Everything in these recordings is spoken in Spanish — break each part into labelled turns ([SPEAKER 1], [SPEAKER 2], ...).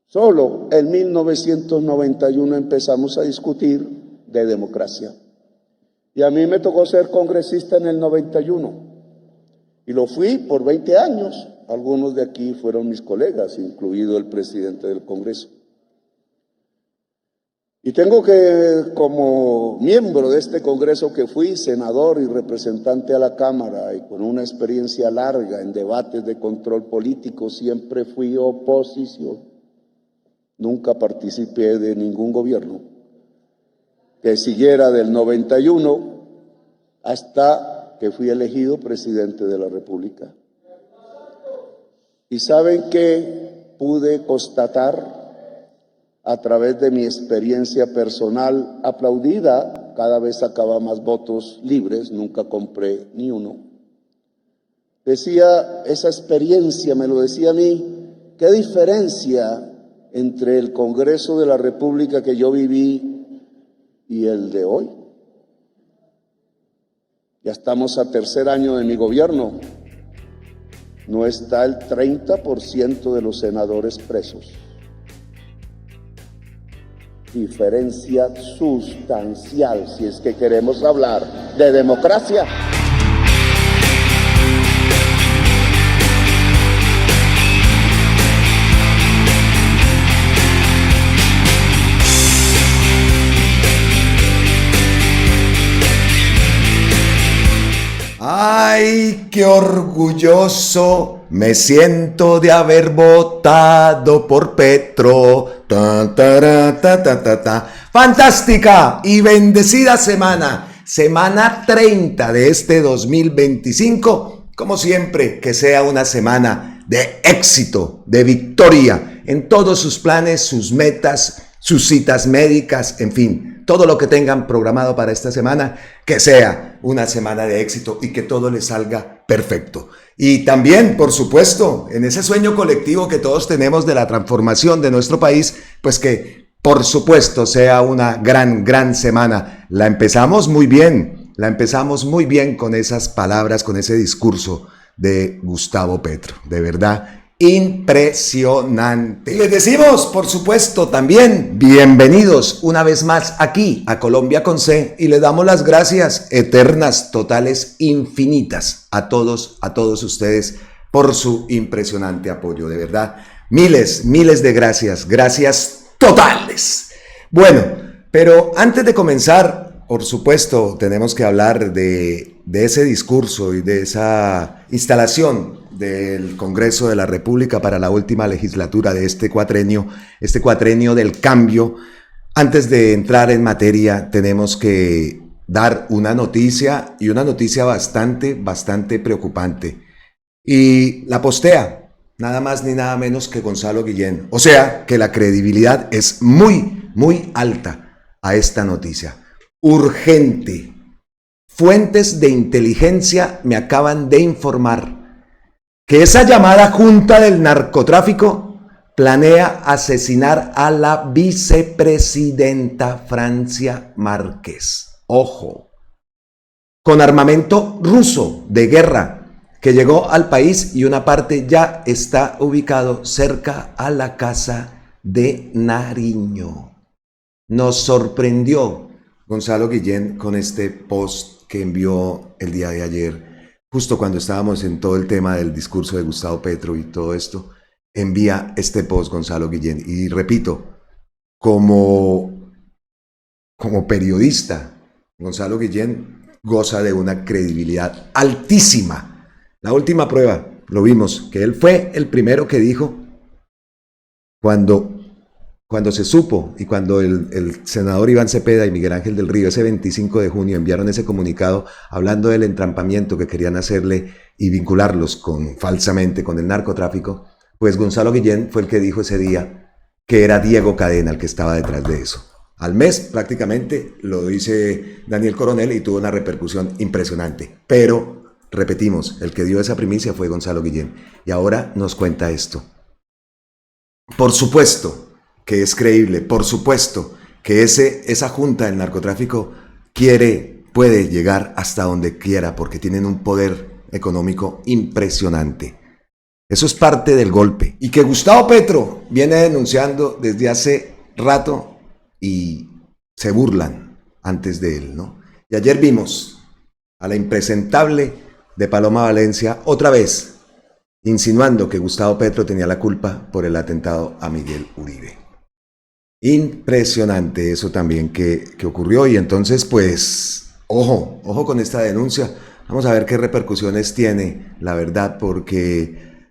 [SPEAKER 1] Solo en 1991 empezamos a discutir de democracia. Y a mí me tocó ser congresista en el 91. Y lo fui por 20 años. Algunos de aquí fueron mis colegas, incluido el presidente del Congreso. Y tengo que, como miembro de este Congreso que fui, senador y representante a la Cámara, y con una experiencia larga en debates de control político, siempre fui oposición. Nunca participé de ningún gobierno que siguiera del 91 hasta que fui elegido presidente de la República. Y saben que pude constatar a través de mi experiencia personal aplaudida, cada vez sacaba más votos libres, nunca compré ni uno. Decía, esa experiencia me lo decía a mí, qué diferencia entre el Congreso de la República que yo viví y el de hoy. Ya estamos a tercer año de mi gobierno. No está el 30% de los senadores presos. Diferencia sustancial si es que queremos hablar de democracia.
[SPEAKER 2] ¡Ay, qué orgulloso me siento de haber votado por Petro! Ta, ta, ta, ta, ta, ta. Fantástica y bendecida semana 30 de este 2025. Como siempre, que sea una semana de éxito, de victoria en todos sus planes, sus metas, sus citas médicas, en fin, todo lo que tengan programado para esta semana, que sea una semana de éxito y que todo les salga perfecto. Y también, por supuesto, en ese sueño colectivo que todos tenemos de la transformación de nuestro país, pues que, por supuesto, sea una gran semana. La empezamos muy bien con esas palabras, con ese discurso de Gustavo Petro, de verdad. Impresionante. Les decimos, por supuesto, también bienvenidos una vez más aquí a Colombia con C y les damos las gracias eternas, totales, infinitas a todos ustedes por su impresionante apoyo, de verdad. Miles de gracias totales. Bueno, pero antes de comenzar, por supuesto, tenemos que hablar de ese discurso y de esa instalación del Congreso de la República para la última legislatura de este cuatrenio del cambio. Antes de entrar en materia, tenemos que dar una noticia, y una noticia bastante preocupante. Y la postea nada más ni nada menos que Gonzalo Guillén. O sea, que la credibilidad es muy alta a esta noticia. Urgente. Fuentes de inteligencia me acaban de informar que esa llamada Junta del Narcotráfico planea asesinar a la vicepresidenta Francia Márquez. Ojo, con armamento ruso de guerra que llegó al país y una parte ya está ubicado cerca a la casa de Nariño. Nos sorprendió Gonzalo Guillén con este post que envió el día de ayer. Justo cuando estábamos en todo el tema del discurso de Gustavo Petro y todo esto, envía este post Gonzalo Guillén. Y repito, como periodista, Gonzalo Guillén goza de una credibilidad altísima. La última prueba, lo vimos, que él fue el primero que dijo cuando se supo y cuando el senador Iván Cepeda y Miguel Ángel del Río ese 25 de junio enviaron ese comunicado hablando del entrampamiento que querían hacerle y vincularlos falsamente con el narcotráfico, pues Gonzalo Guillén fue el que dijo ese día que era Diego Cadena el que estaba detrás de eso. Al mes prácticamente lo dice Daniel Coronel y tuvo una repercusión impresionante. Pero, repetimos, el que dio esa primicia fue Gonzalo Guillén. Y ahora nos cuenta esto. Por supuesto que es creíble, por supuesto que esa junta del narcotráfico puede llegar hasta donde quiera porque tienen un poder económico impresionante. Eso es parte del golpe. Y que Gustavo Petro viene denunciando desde hace rato y se burlan antes de él, ¿no? Y ayer vimos a la impresentable de Paloma Valencia otra vez insinuando que Gustavo Petro tenía la culpa por el atentado a Miguel Uribe. Impresionante eso también que ocurrió, y entonces pues ojo con esta denuncia. Vamos a ver qué repercusiones tiene, la verdad, porque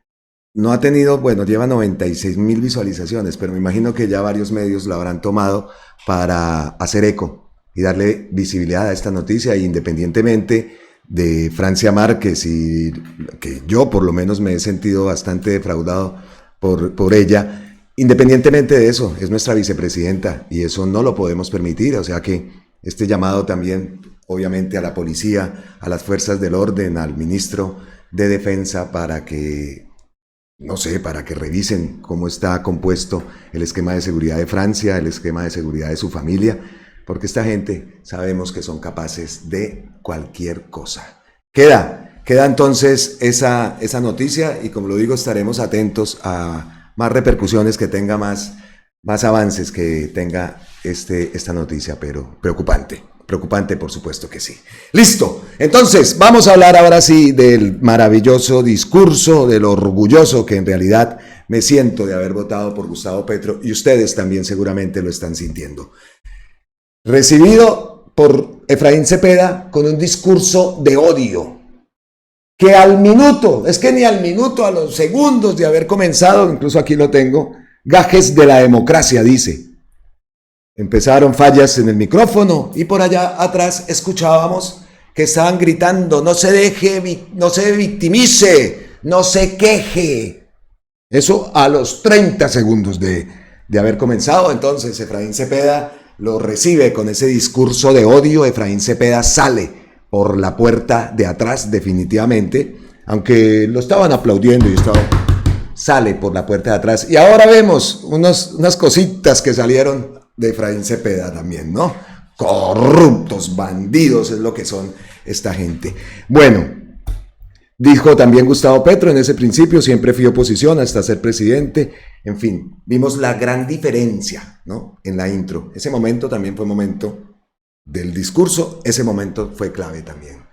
[SPEAKER 2] no ha tenido, bueno, lleva 96,000 visualizaciones, pero me imagino que ya varios medios la habrán tomado para hacer eco y darle visibilidad a esta noticia, independientemente de Francia Márquez, y que yo por lo menos me he sentido bastante defraudado por ella. Independientemente de eso, es nuestra vicepresidenta y eso no lo podemos permitir, o sea que este llamado también, obviamente, a la policía, a las fuerzas del orden, al ministro de Defensa, para que, no sé, para que revisen cómo está compuesto el esquema de seguridad de Francia, el esquema de seguridad de su familia, porque esta gente sabemos que son capaces de cualquier cosa. Queda entonces esa noticia, y como lo digo, estaremos atentos a más repercusiones que tenga, más avances que tenga esta noticia, pero preocupante por supuesto que sí. Listo, entonces vamos a hablar ahora sí del maravilloso discurso, del orgulloso que en realidad me siento de haber votado por Gustavo Petro, y ustedes también seguramente lo están sintiendo. Recibido por Efraín Cepeda con un discurso de odio, que al minuto, es que ni al minuto, a los segundos de haber comenzado, incluso aquí lo tengo, gajes de la democracia, dice. Empezaron fallas en el micrófono y por allá atrás escuchábamos que estaban gritando: no se victimice, no se queje. Eso a los 30 segundos de haber comenzado. Entonces Efraín Cepeda lo recibe con ese discurso de odio. Efraín Cepeda sale por la puerta de atrás definitivamente, aunque lo estaban aplaudiendo y sale por la puerta de atrás. Y ahora vemos unas cositas que salieron de Efraín Cepeda también, ¿no? Corruptos, bandidos es lo que son esta gente. Bueno, dijo también Gustavo Petro en ese principio: siempre fui oposición hasta ser presidente. En fin, vimos la gran diferencia, ¿no? En la intro. Ese momento también fue momento del discurso, ese momento fue clave también.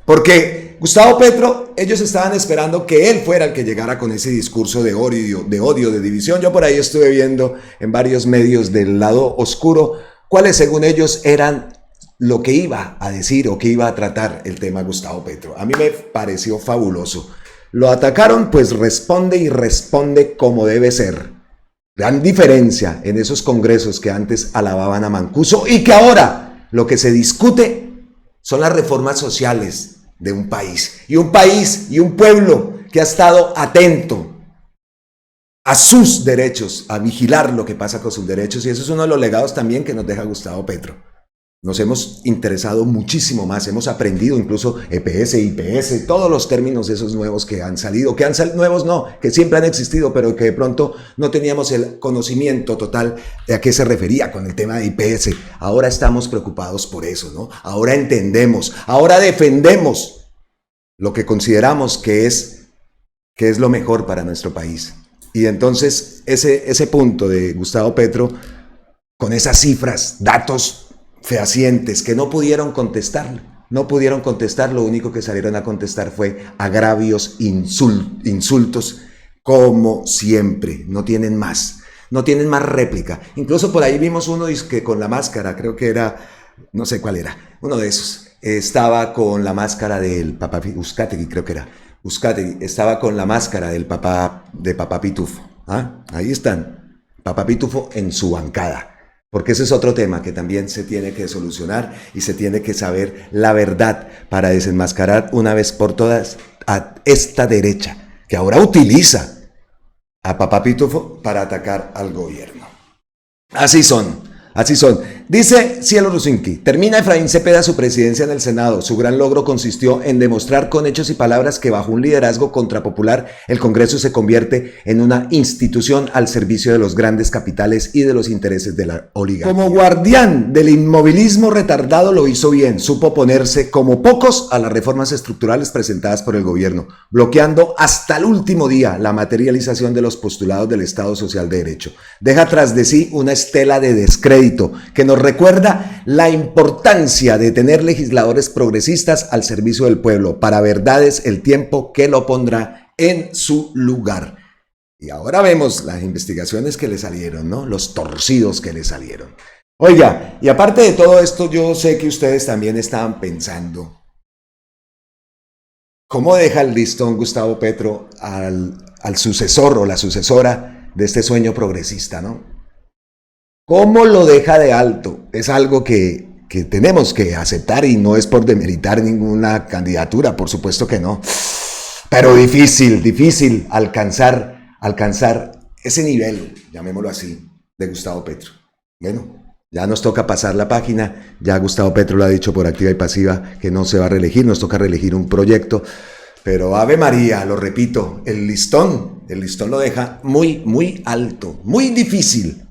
[SPEAKER 2] Porque Gustavo Petro, ellos estaban esperando que él fuera el que llegara con ese discurso de odio, de división. Yo por ahí estuve viendo en varios medios del lado oscuro cuáles según ellos eran lo que iba a decir o que iba a tratar el tema Gustavo Petro. A mí me pareció fabuloso. Lo atacaron, pues responde, y responde como debe ser. Gran diferencia en esos congresos que antes alababan a Mancuso y que ahora lo que se discute son las reformas sociales de un país y un pueblo que ha estado atento a sus derechos, a vigilar lo que pasa con sus derechos, y eso es uno de los legados también que nos deja Gustavo Petro. Nos hemos interesado muchísimo más, hemos aprendido incluso EPS, IPS, todos los términos esos nuevos que han salido, nuevos no, que siempre han existido, pero que de pronto no teníamos el conocimiento total de a qué se refería con el tema de IPS. Ahora estamos preocupados por eso, ¿no? Ahora entendemos, ahora defendemos lo que consideramos que es lo mejor para nuestro país. Y entonces ese punto de Gustavo Petro, con esas cifras, datos fehacientes que no pudieron contestar, lo único que salieron a contestar fue agravios, insultos, como siempre. No tienen más réplica. Incluso por ahí vimos uno que con la máscara, creo que era, no sé cuál era, uno de esos, estaba con la máscara del papá Uzcategui, creo que era Uzcategui, estaba con la máscara del papá Pitufo. Ahí están, papá Pitufo en su bancada. Porque ese es otro tema que también se tiene que solucionar, y se tiene que saber la verdad para desenmascarar una vez por todas a esta derecha que ahora utiliza a papá Pitufo para atacar al gobierno. Así son Así son. Dice Cielo Rusinki, termina Efraín Cepeda su presidencia en el Senado. Su gran logro consistió en demostrar con hechos y palabras que bajo un liderazgo contrapopular el Congreso se convierte en una institución al servicio de los grandes capitales y de los intereses de la oligarquía. Como guardián del inmovilismo retardado lo hizo bien. Supo oponerse como pocos a las reformas estructurales presentadas por el gobierno, bloqueando hasta el último día la materialización de los postulados del Estado Social de Derecho. Deja tras de sí una estela de descrédito que nos recuerda la importancia de tener legisladores progresistas al servicio del pueblo. Para verdades el tiempo que lo pondrá en su lugar. Y ahora vemos las investigaciones que le salieron, ¿no? Los torcidos que le salieron. Oiga, y aparte de todo esto, yo sé que ustedes también estaban pensando, ¿cómo deja el listón Gustavo Petro al sucesor o la sucesora de este sueño progresista, ¿no? ¿Cómo lo deja de alto? Es algo que tenemos que aceptar y no es por demeritar ninguna candidatura, por supuesto que no. Pero difícil alcanzar ese nivel, llamémoslo así, de Gustavo Petro. Bueno, ya nos toca pasar la página, ya Gustavo Petro lo ha dicho por activa y pasiva que no se va a reelegir, nos toca reelegir un proyecto, pero Ave María, lo repito, el listón lo deja muy alto, muy difícil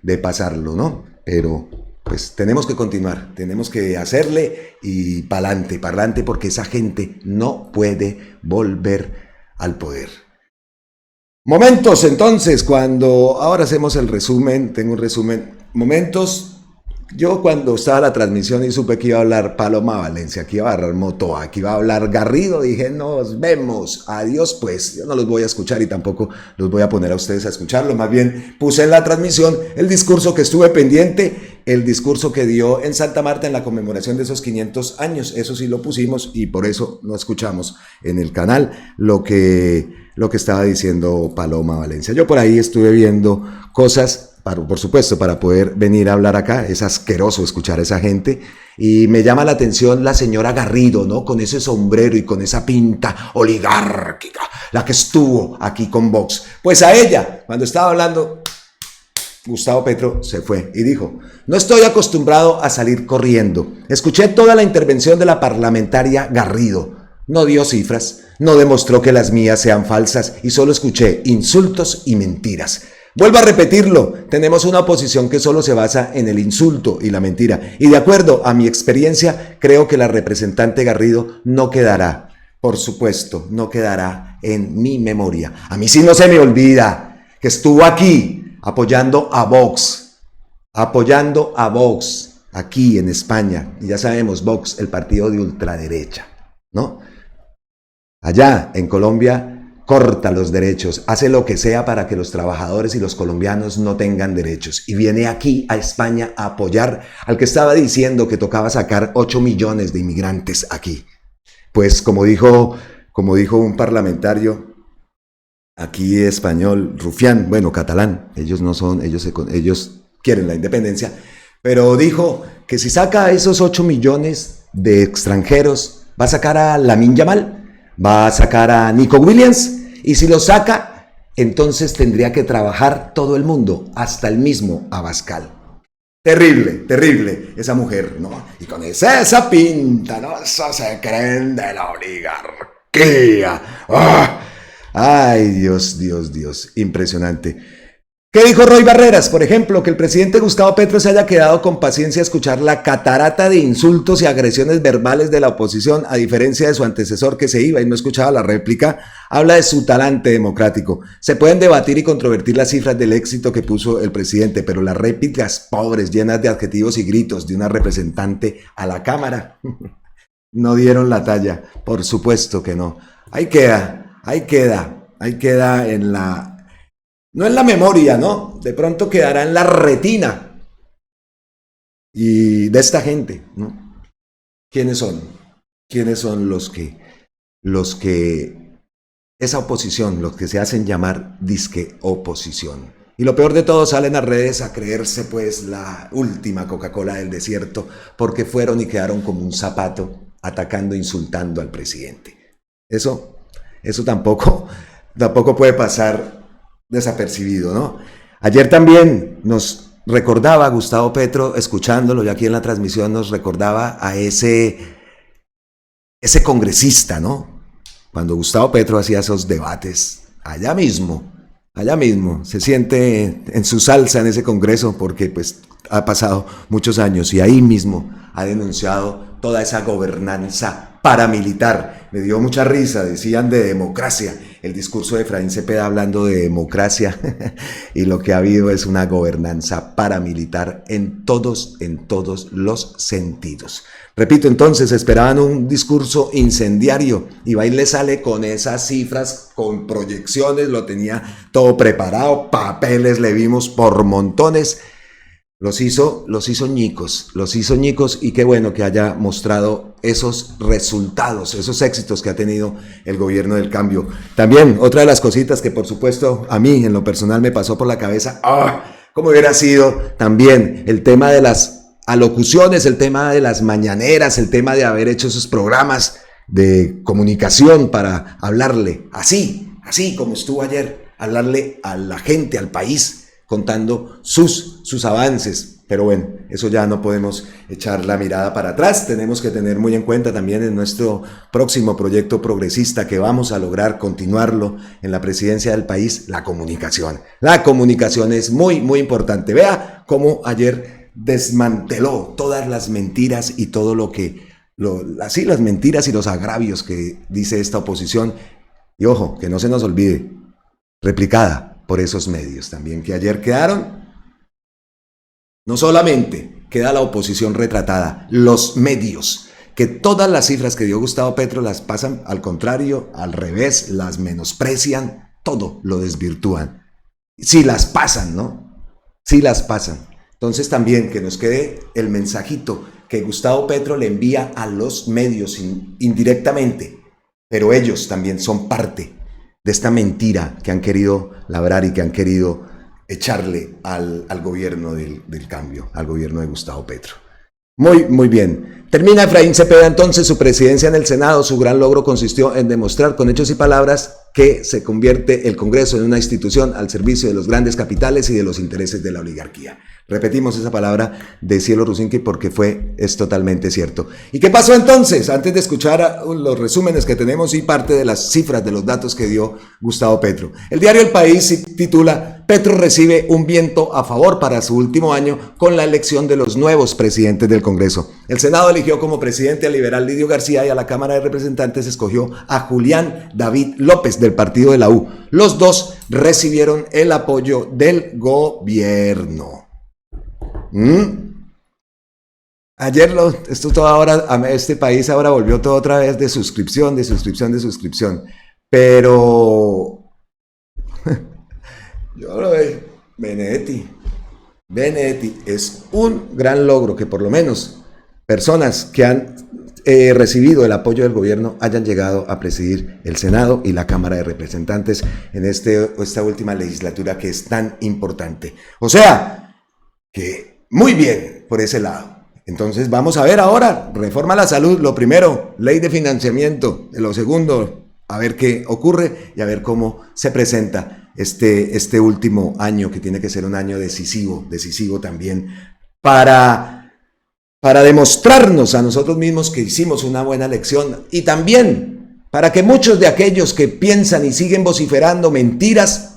[SPEAKER 2] de pasarlo, ¿no? Pero pues tenemos que continuar, tenemos que hacerle y pa'lante, porque esa gente no puede volver al poder. Momentos entonces, cuando ahora hacemos el resumen, tengo un resumen, momentos, yo cuando estaba la transmisión y supe que iba a hablar Paloma Valencia, que iba a hablar Motoa, que iba a hablar Garrido, dije, nos vemos, adiós pues, yo no los voy a escuchar y tampoco los voy a poner a ustedes a escucharlo, más bien puse en la transmisión el discurso que estuve pendiente, el discurso que dio en Santa Marta en la conmemoración de esos 500 años, eso sí lo pusimos y por eso no escuchamos en el canal lo que estaba diciendo Paloma Valencia. Yo por ahí estuve viendo cosas, por supuesto, para poder venir a hablar acá. Es asqueroso escuchar a esa gente. Y me llama la atención la señora Garrido, ¿no? Con ese sombrero y con esa pinta oligárquica, la que estuvo aquí con Vox. Pues a ella, cuando estaba hablando, Gustavo Petro se fue y dijo, no estoy acostumbrado a salir corriendo. Escuché toda la intervención de la parlamentaria Garrido. No dio cifras, no demostró que las mías sean falsas y solo escuché insultos y mentiras. Vuelvo a repetirlo, tenemos una oposición que solo se basa en el insulto y la mentira. Y de acuerdo a mi experiencia, creo que la representante Garrido no quedará, por supuesto, no quedará en mi memoria. A mí sí no se me olvida que estuvo aquí apoyando a Vox, aquí en España. Y ya sabemos, Vox, el partido de ultraderecha, ¿no? Allá en Colombia corta los derechos, hace lo que sea para que los trabajadores y los colombianos no tengan derechos. Y viene aquí a España a apoyar al que estaba diciendo que tocaba sacar 8 millones de inmigrantes aquí. Pues como dijo un parlamentario aquí español, Rufián, bueno, catalán, ellos no son, ellos quieren la independencia, pero dijo que si saca esos 8 millones de extranjeros, va a sacar a Lamine Yamal, va a sacar a Nico Williams, y si lo saca, entonces tendría que trabajar todo el mundo, hasta el mismo Abascal. Terrible esa mujer, ¿no? Y con esa pinta, ¿no? Eso se creen de la oligarquía. ¡Oh! Ay, Dios, impresionante. ¿Qué dijo Roy Barreras? Por ejemplo, que el presidente Gustavo Petro se haya quedado con paciencia a escuchar la catarata de insultos y agresiones verbales de la oposición, a diferencia de su antecesor que se iba y no escuchaba la réplica, habla de su talante democrático. Se pueden debatir y controvertir las cifras del éxito que puso el presidente, pero las réplicas pobres, llenas de adjetivos y gritos de una representante a la Cámara, no dieron la talla. Por supuesto que no. Ahí queda en la... No en la memoria, ¿no? De pronto quedará en la retina y de esta gente, ¿no? ¿Quiénes son? ¿Quiénes son los que esa oposición, los que se hacen llamar disque oposición? Y lo peor de todo, salen a redes a creerse pues la última Coca-Cola del desierto, porque fueron y quedaron como un zapato atacando, insultando al presidente. Eso tampoco puede pasar desapercibido, ¿no? Ayer también nos recordaba a Gustavo Petro, escuchándolo ya aquí en la transmisión, nos recordaba a ese congresista, ¿no? Cuando Gustavo Petro hacía esos debates, allá mismo, se siente en su salsa en ese congreso porque pues ha pasado muchos años y ahí mismo ha denunciado toda esa gobernanza paramilitar. Me dio mucha risa, decían de democracia, el discurso de Efraín Cepeda hablando de democracia y lo que ha habido es una gobernanza paramilitar en todos los sentidos. Repito, entonces esperaban un discurso incendiario y va y le sale con esas cifras, con proyecciones, lo tenía todo preparado, papeles le vimos por montones. Los hizo ñicos y qué bueno que haya mostrado esos resultados, esos éxitos que ha tenido el gobierno del cambio. También otra de las cositas que por supuesto a mí en lo personal me pasó por la cabeza, cómo hubiera sido también el tema de las alocuciones, el tema de las mañaneras, el tema de haber hecho esos programas de comunicación para hablarle así como estuvo ayer, hablarle a la gente, al país, contando sus avances. Pero bueno, eso ya no podemos echar la mirada para atrás, tenemos que tener muy en cuenta también en nuestro próximo proyecto progresista que vamos a lograr continuarlo en la presidencia del país, la comunicación. La comunicación es muy importante. Vea cómo ayer desmanteló todas las mentiras y todo las mentiras y los agravios que dice esta oposición. Y ojo, que no se nos olvide, replicada por esos medios también que ayer quedaron. No solamente queda la oposición retratada, los medios, que todas las cifras que dio Gustavo Petro las pasan al contrario, al revés, las menosprecian, todo lo desvirtúan. Si las pasan, ¿no? Si las pasan. Entonces también que nos quede el mensajito que Gustavo Petro le envía a los medios indirectamente, pero ellos también son parte de esta mentira que han querido labrar y que han querido echarle al gobierno del cambio, al gobierno de Gustavo Petro. Muy bien. Termina Efraín Cepeda entonces su presidencia en el Senado. Su gran logro consistió en demostrar con hechos y palabras que se convierte el Congreso en una institución al servicio de los grandes capitales y de los intereses de la oligarquía. Repetimos esa palabra de Cielo Rusinski porque es totalmente cierto. ¿Y qué pasó entonces? Antes de escuchar los resúmenes que tenemos y parte de las cifras de los datos que dio Gustavo Petro. El diario El País titula: Petro recibe un viento a favor para su último año con la elección de los nuevos presidentes del Congreso. El Senado eligió como presidente al liberal Lidio García y a la Cámara de Representantes escogió a Julián David López del partido de la U. Los dos recibieron el apoyo del gobierno. Ayer esto todo ahora, este país ahora volvió todo otra vez de suscripción. Pero yo lo veo, Benedetti es un gran logro que por lo menos personas que han recibido el apoyo del gobierno hayan llegado a presidir el Senado y la Cámara de Representantes en esta última legislatura que es tan importante. O sea, que muy bien por ese lado. Entonces vamos a ver ahora, reforma a la salud, lo primero, ley de financiamiento, lo segundo, a ver qué ocurre y a ver cómo se presenta este último año que tiene que ser un año decisivo también para demostrarnos a nosotros mismos que hicimos una buena elección y también para que muchos de aquellos que piensan y siguen vociferando mentiras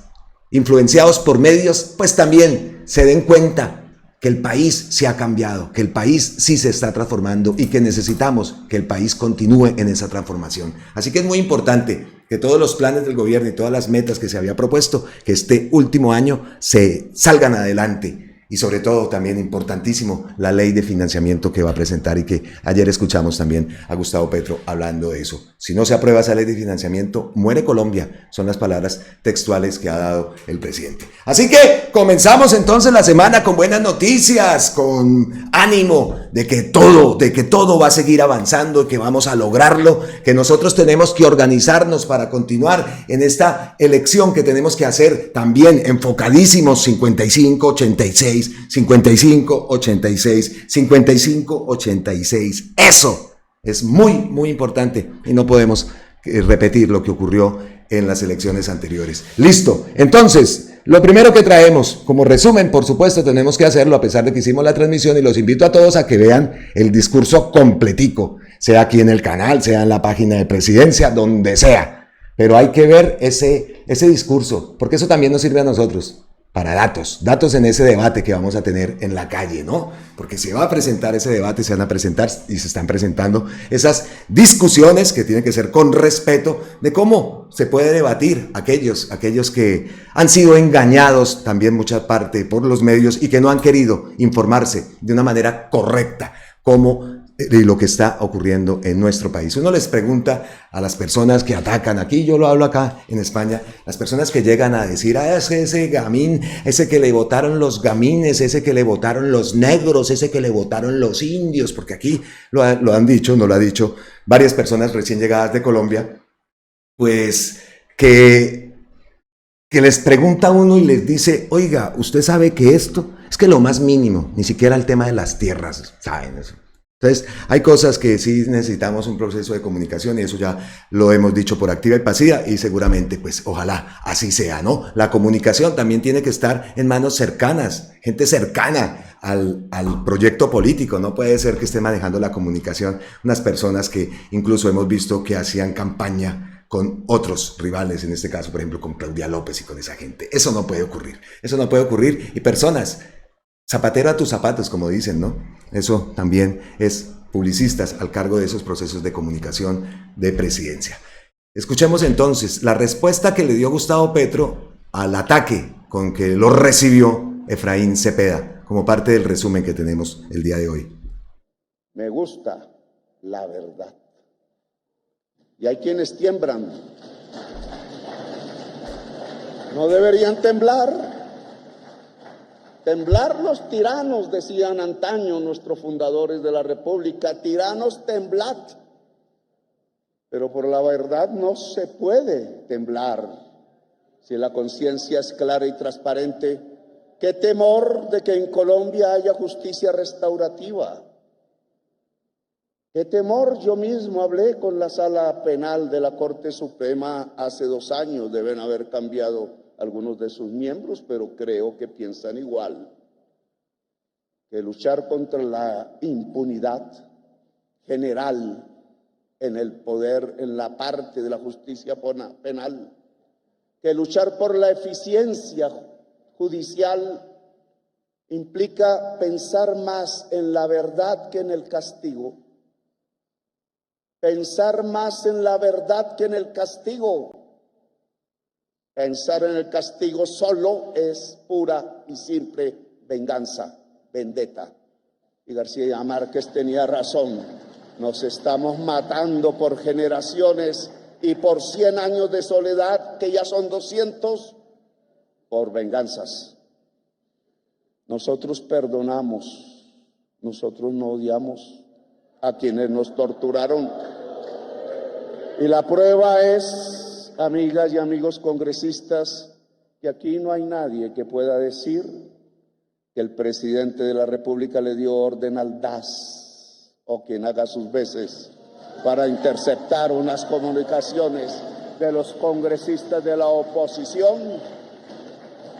[SPEAKER 2] influenciados por medios, pues también se den cuenta que el país se ha cambiado, que el país sí se está transformando y que necesitamos que el país continúe en esa transformación. Así que es muy importante que todos los planes del gobierno y todas las metas que se había propuesto, que este último año se salgan adelante. Y sobre todo también importantísimo la ley de financiamiento que va a presentar y que ayer escuchamos también a Gustavo Petro hablando de eso. Si no se aprueba esa ley de financiamiento, muere Colombia. Son las palabras textuales que ha dado el presidente. Así que comenzamos entonces la semana con buenas noticias, con ánimo de que todo va a seguir avanzando, que vamos a lograrlo, que nosotros tenemos que organizarnos para continuar en esta elección que tenemos que hacer también enfocadísimos 55-86. 55-86. Eso es muy importante y no podemos repetir lo que ocurrió en las elecciones anteriores. Listo. Entonces, Lo primero que traemos, como resumen, por supuesto, tenemos que hacerlo a pesar de que hicimos la transmisión y los invito a todos a que vean el discurso completico, sea aquí en el canal, sea en la página de Presidencia, donde sea. Pero hay que ver ese discurso, porque eso también nos sirve a nosotros, para datos en ese debate que vamos a tener en la calle, ¿no? Porque se va a presentar ese debate, se van a presentar y se están presentando esas discusiones que tienen que ser con respeto de cómo se puede debatir aquellos que han sido engañados también mucha parte por los medios y que no han querido informarse de una manera correcta, como de lo que está ocurriendo en nuestro país. Uno les pregunta a las personas que atacan, aquí yo lo hablo acá en España, las personas que llegan a decir, es que ese gamín, ese que le votaron los gamines, ese que le votaron los negros, ese que le votaron los indios, porque aquí lo han dicho, no lo ha dicho varias personas recién llegadas de Colombia, pues que les pregunta a uno y les dice, oiga, usted sabe que esto es que lo más mínimo, ni siquiera el tema de las tierras, ¿saben eso? Entonces, hay cosas que sí necesitamos un proceso de comunicación y eso ya lo hemos dicho por activa y pasiva y seguramente, pues, ojalá así sea, ¿no? La comunicación también tiene que estar en manos cercanas, gente cercana al proyecto político. No puede ser que esté manejando la comunicación unas personas que incluso hemos visto que hacían campaña con otros rivales, en este caso, por ejemplo, con Claudia López y con esa gente. Eso no puede ocurrir y personas, zapatero a tus zapatos, como dicen, ¿no? Eso también es publicistas al cargo de esos procesos de comunicación de Presidencia. Escuchemos entonces la respuesta que le dio Gustavo Petro al ataque con que lo recibió Efraín Cepeda, como parte del resumen que tenemos el día de hoy.
[SPEAKER 1] Me gusta la verdad. Y hay quienes tiemblan. No deberían temblar. Temblar los tiranos, decían antaño nuestros fundadores de la República, tiranos temblad. Pero por la verdad no se puede temblar. Si la conciencia es clara y transparente, qué temor de que en Colombia haya justicia restaurativa. Qué temor, yo mismo hablé con la Sala Penal de la Corte Suprema hace 2 años, deben haber cambiado algunos de sus miembros, pero creo que piensan igual, que luchar contra la impunidad general en el poder, en la parte de la justicia penal, que luchar por la eficiencia judicial implica pensar más en la verdad que en el castigo, pensar más en la verdad que en el castigo. Pensar en el castigo solo es pura y simple venganza, vendetta. Y García Márquez tenía razón. Nos estamos matando por generaciones y por 100 años de soledad, que ya son 200, por venganzas. Nosotros perdonamos, nosotros no odiamos a quienes nos torturaron. Y la prueba es, amigas y amigos congresistas, que aquí no hay nadie que pueda decir que el presidente de la República le dio orden al DAS o quien haga sus veces para interceptar unas comunicaciones de los congresistas de la oposición.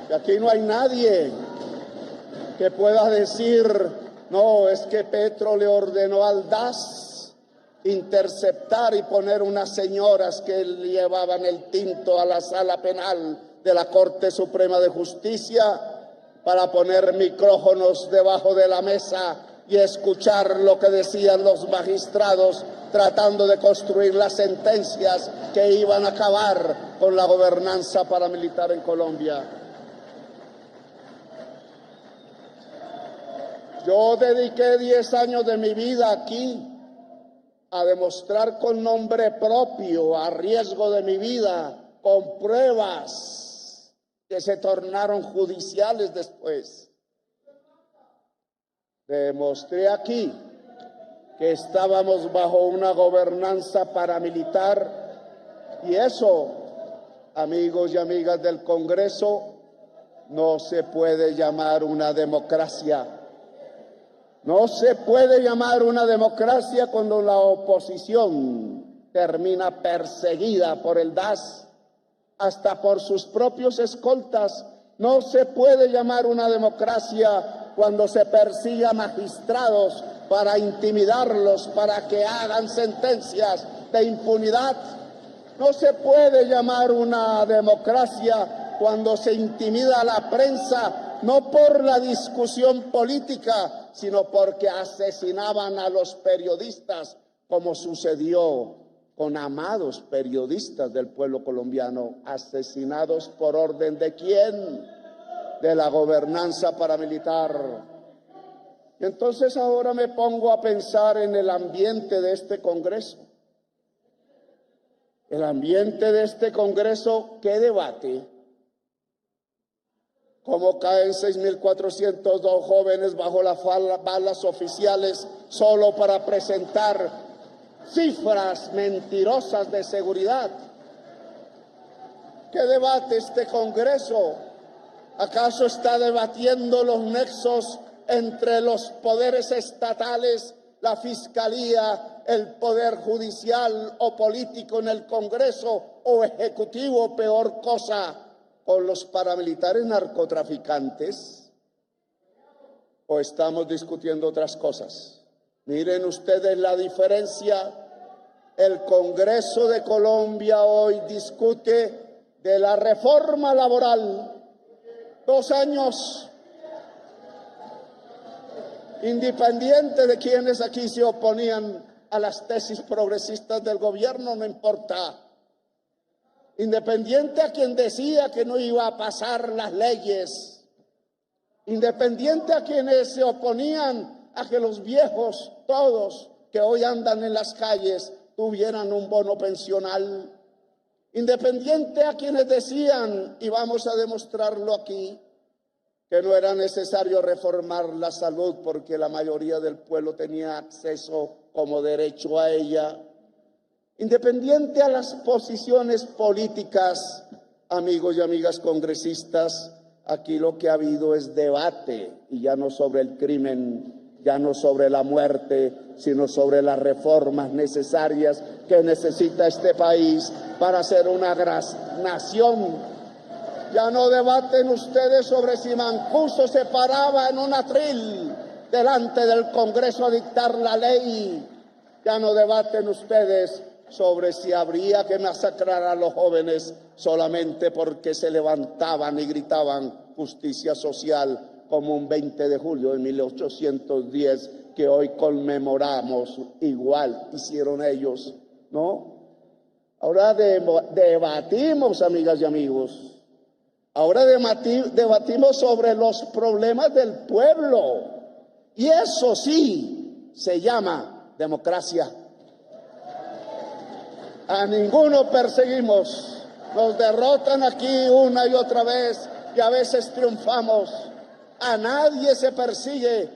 [SPEAKER 1] Que aquí no hay nadie que pueda decir, no, es que Petro le ordenó al DAS interceptar y poner unas señoras que llevaban el tinto a la Sala Penal de la Corte Suprema de Justicia para poner micrófonos debajo de la mesa y escuchar lo que decían los magistrados tratando de construir las sentencias que iban a acabar con la gobernanza paramilitar en Colombia. Yo dediqué 10 años de mi vida aquí a demostrar con nombre propio, a riesgo de mi vida, con pruebas que se tornaron judiciales después. Demostré aquí que estábamos bajo una gobernanza paramilitar y eso, amigos y amigas del Congreso, no se puede llamar una democracia. No se puede llamar una democracia cuando la oposición termina perseguida por el DAS, hasta por sus propios escoltas, No se puede llamar una democracia cuando se persigue a magistrados para intimidarlos, para que hagan sentencias de impunidad. No se puede llamar una democracia cuando se intimida a la prensa, no por la discusión política, sino porque asesinaban a los periodistas, como sucedió con amados periodistas del pueblo colombiano, asesinados por orden ¿de quién? De la gobernanza paramilitar. Y entonces ahora me pongo a pensar en el ambiente de este Congreso. El ambiente de este Congreso, ¿qué debate? ¿Cómo caen 6.402 jóvenes bajo las balas oficiales solo para presentar cifras mentirosas de seguridad? ¿Qué debate este Congreso? ¿Acaso está debatiendo los nexos entre los poderes estatales, la Fiscalía, el Poder Judicial o político en el Congreso o ejecutivo, peor cosa, con los paramilitares narcotraficantes? ¿O estamos discutiendo otras cosas? Miren ustedes la diferencia. El Congreso de Colombia hoy discute de la reforma laboral. 2 años. Independiente de quienes aquí se oponían a las tesis progresistas del gobierno, no importa. Independiente a quien decía que no iba a pasar las leyes. Independiente a quienes se oponían a que los viejos, todos que hoy andan en las calles, tuvieran un bono pensional. Independiente a quienes decían, y vamos a demostrarlo aquí, que no era necesario reformar la salud porque la mayoría del pueblo tenía acceso como derecho a ella. Independiente a las posiciones políticas, amigos y amigas congresistas, aquí lo que ha habido es debate, y ya no sobre el crimen, ya no sobre la muerte, sino sobre las reformas necesarias que necesita este país para ser una gran nación. Ya no debaten ustedes sobre si Mancuso se paraba en un atril delante del Congreso a dictar la ley. Ya no debaten ustedes sobre si habría que masacrar a los jóvenes solamente porque se levantaban y gritaban justicia social, como un 20 de julio de 1810 que hoy conmemoramos. Igual hicieron ellos, ¿no? Ahora debatimos, amigas y amigos. Ahora debatimos sobre los problemas del pueblo, y eso sí se llama democracia. A ninguno perseguimos, nos derrotan aquí una y otra vez y a veces triunfamos. A nadie se persigue,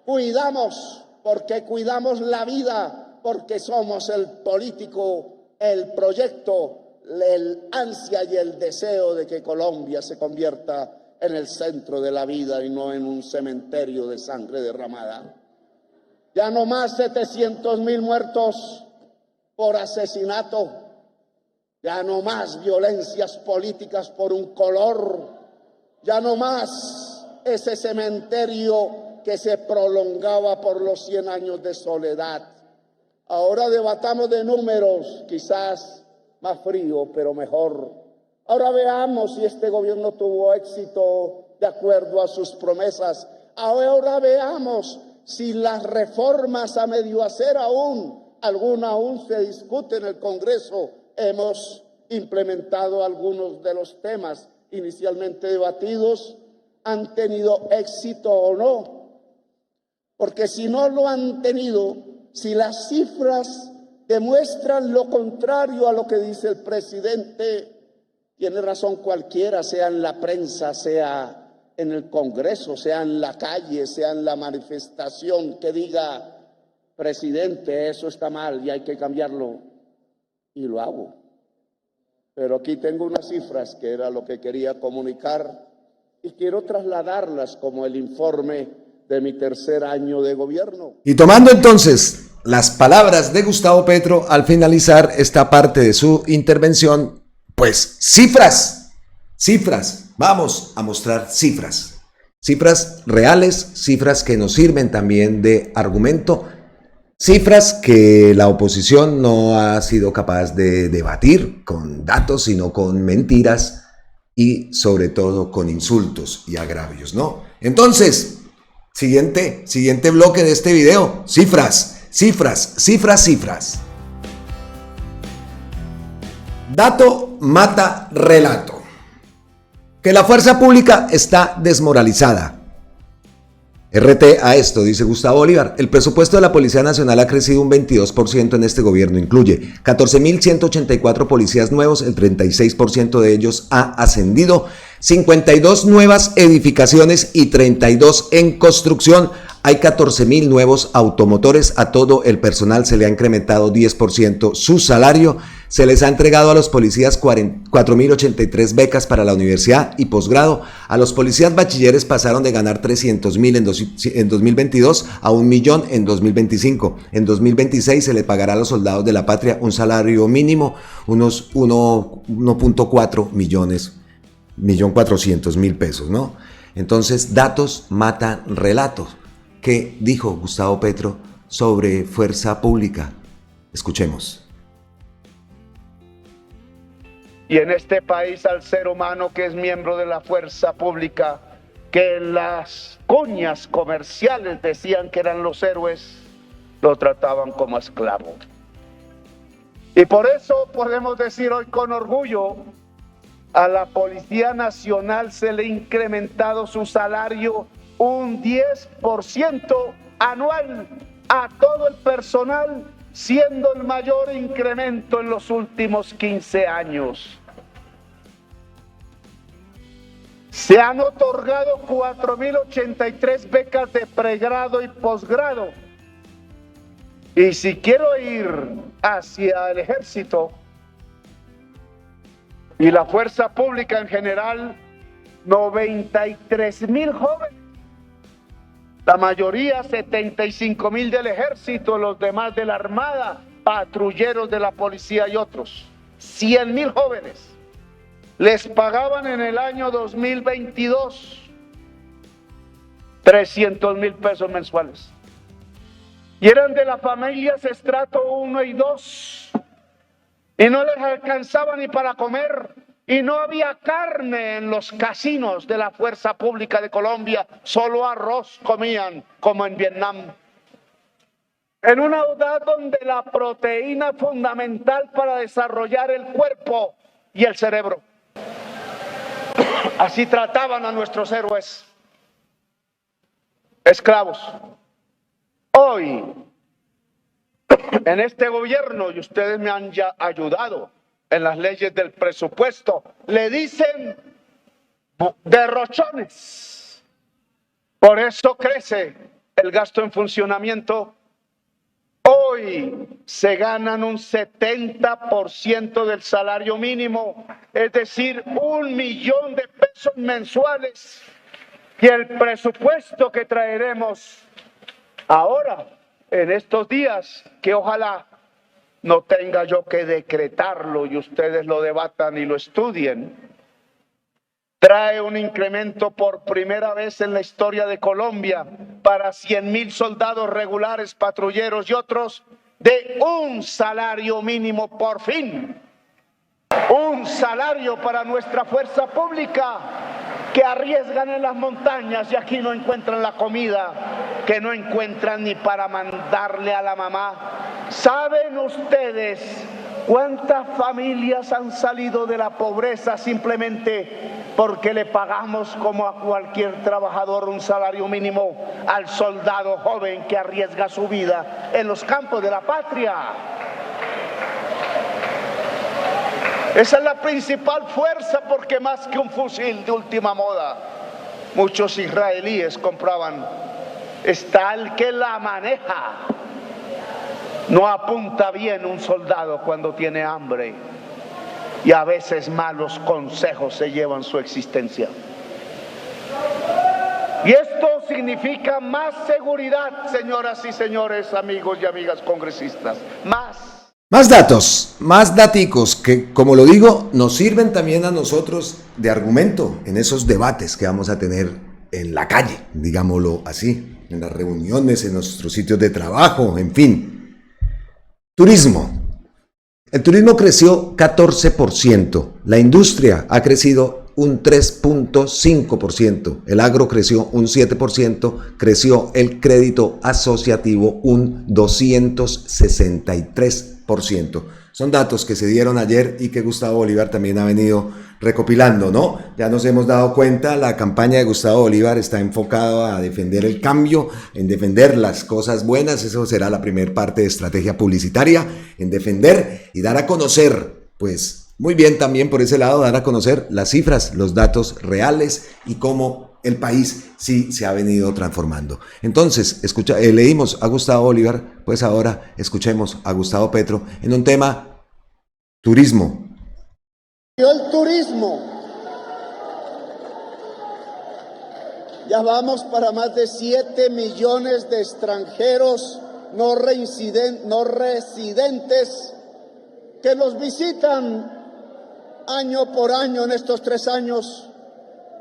[SPEAKER 1] cuidamos porque cuidamos la vida, porque somos el político, el proyecto, el ansia y el deseo de que Colombia se convierta en el centro de la vida y no en un cementerio de sangre derramada. Ya no más 700.000 muertos por asesinato, ya no más violencias políticas por un color, ya no más ese cementerio que se prolongaba por los 100 años de soledad. Ahora debatamos de números, quizás más frío, pero mejor. Ahora veamos si este gobierno tuvo éxito de acuerdo a sus promesas. Ahora veamos si las reformas a medio hacer alguna aún se discute en el Congreso. Hemos implementado algunos de los temas inicialmente debatidos. ¿Han tenido éxito o no? Porque si no lo han tenido, si las cifras demuestran lo contrario a lo que dice el presidente, tiene razón cualquiera, sea en la prensa, sea en el Congreso, sea en la calle, sea en la manifestación, que diga, presidente, eso está mal y hay que cambiarlo, y lo hago. Pero aquí tengo unas cifras que era lo que quería comunicar y quiero trasladarlas como el informe de mi 3er año de gobierno.
[SPEAKER 2] Y tomando entonces las palabras de Gustavo Petro al finalizar esta parte de su intervención, pues cifras. Vamos a mostrar cifras. Cifras reales, cifras que nos sirven también de argumento, cifras que la oposición no ha sido capaz de debatir con datos, sino con mentiras y sobre todo con insultos y agravios, ¿no? Entonces, siguiente bloque de este video, cifras. Dato mata relato. Que la fuerza pública está desmoralizada. RT a esto, dice Gustavo Bolívar. El presupuesto de la Policía Nacional ha crecido un 22% en este gobierno. Incluye 14.184 policías nuevos, el 36% de ellos ha ascendido, 52 nuevas edificaciones y 32 en construcción. Hay 14.000 nuevos automotores. A todo el personal se le ha incrementado 10% su salario. Se les ha entregado a los policías 4.083 becas para la universidad y posgrado. A los policías bachilleres pasaron de ganar 300.000 en 2022 a 1 millón en 2025. En 2026 se le pagará a los soldados de la patria un salario mínimo, unos 1.4 millones, 1.400.000 pesos, ¿no? Entonces, datos matan relatos. ¿Qué dijo Gustavo Petro sobre fuerza pública? Escuchemos.
[SPEAKER 1] Y en este país al ser humano que es miembro de la fuerza pública, que las cuñas comerciales decían que eran los héroes, lo trataban como esclavo. Y por eso podemos decir hoy con orgullo, a la Policía Nacional se le ha incrementado su salario un 10% anual a todo el personal, siendo el mayor incremento en los últimos 15 años. Se han otorgado 4.083 becas de pregrado y posgrado. Y si quiero ir hacia el ejército y la fuerza pública en general, 93.000 jóvenes. La mayoría, 75.000 del ejército, los demás de la armada, patrulleros de la policía y otros. 100.000 jóvenes. Les pagaban en el año 2022 300.000 pesos mensuales. Y eran de las familias estrato 1 y 2. Y no les alcanzaba ni para comer. Y no había carne en los casinos de la Fuerza Pública de Colombia, solo arroz comían, como en Vietnam. En una ciudad donde la proteína fundamental para desarrollar el cuerpo y el cerebro. Así trataban a nuestros héroes, esclavos. Hoy, en este gobierno, y ustedes me han ya ayudado, en las leyes del presupuesto, le dicen derrochones. Por eso crece el gasto en funcionamiento. Hoy se ganan un 70% del salario mínimo, es decir, 1 millón de pesos mensuales. Y el presupuesto que traeremos ahora, en estos días, que ojalá no tenga yo que decretarlo y ustedes lo debatan y lo estudien, trae un incremento por primera vez en la historia de Colombia para 100.000 soldados regulares, patrulleros y otros, de un salario mínimo por fin. Un salario para nuestra fuerza pública que arriesgan en las montañas y aquí no encuentran la comida, que no encuentran ni para mandarle a la mamá. ¿Saben ustedes cuántas familias han salido de la pobreza simplemente porque le pagamos como a cualquier trabajador un salario mínimo al soldado joven que arriesga su vida en los campos de la patria? Esa es la principal fuerza, porque más que un fusil de última moda, muchos israelíes compraban. Está el que la maneja. No apunta bien un soldado cuando tiene hambre y a veces malos consejos se llevan su existencia. Y esto significa más seguridad, señoras y señores, amigos y amigas congresistas, más
[SPEAKER 2] Más daticos que, como lo digo, nos sirven también a nosotros de argumento en esos debates que vamos a tener en la calle, digámoslo así, en las reuniones, en nuestros sitios de trabajo, en fin. Turismo. El turismo creció 14%, la industria ha crecido un 3.5%, el agro creció un 7%, creció el crédito asociativo un 263%. Son datos que se dieron ayer y que Gustavo Bolívar también ha venido recopilando, ¿no? Ya nos hemos dado cuenta, la campaña de Gustavo Bolívar está enfocada a defender el cambio, en defender las cosas buenas, eso será la primera parte de estrategia publicitaria, en defender y dar a conocer, pues, muy bien también por ese lado, dar a conocer las cifras, los datos reales y cómo el país sí se ha venido transformando. Entonces, leímos a Gustavo Bolívar, pues ahora escuchemos a Gustavo Petro en un tema turismo.
[SPEAKER 1] El turismo. Ya vamos para más de 7 millones de extranjeros no residentes que nos visitan año por año en estos 3 años.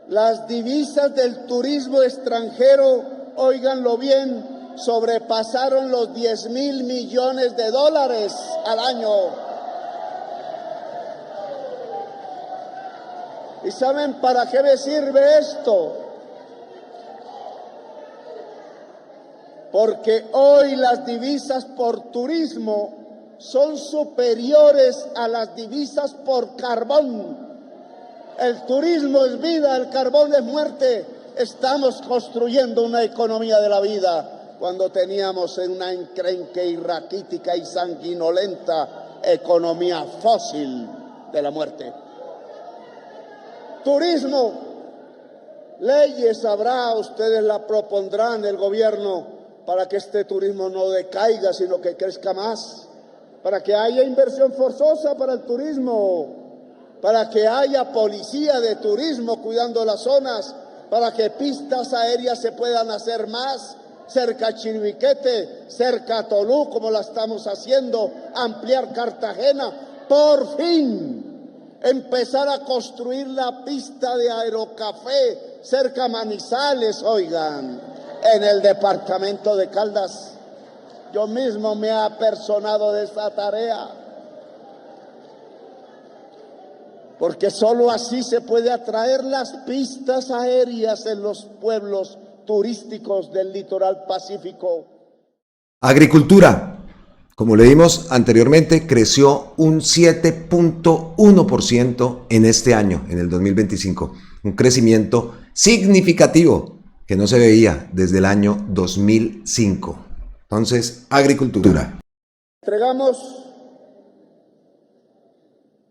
[SPEAKER 1] Las divisas del turismo extranjero, óiganlo bien, sobrepasaron los 10,000 millones de dólares al año. ¿Y saben para qué me sirve esto? Porque hoy las divisas por turismo son superiores a las divisas por carbón. El turismo es vida, el carbón es muerte. Estamos construyendo una economía de la vida cuando teníamos una encrenque y raquítica y sanguinolenta economía fósil de la muerte. Turismo, leyes habrá, ustedes la propondrán el gobierno para que este turismo no decaiga, sino que crezca más. Para que haya inversión forzosa para el turismo, para que haya policía de turismo cuidando las zonas, para que pistas aéreas se puedan hacer más, cerca a Chiribiquete, cerca a Tolú, como la estamos haciendo, ampliar Cartagena, por fin empezar a construir la pista de Aerocafé cerca a Manizales, oigan, en el departamento de Caldas. Yo mismo me he apersonado de esa tarea, porque solo así se puede atraer las pistas aéreas en los pueblos turísticos del litoral pacífico.
[SPEAKER 2] Agricultura, como leímos anteriormente, creció un 7.1% en este año, en el 2025, un crecimiento significativo que no se veía desde el año 2005. Entonces, agricultura.
[SPEAKER 1] Entregamos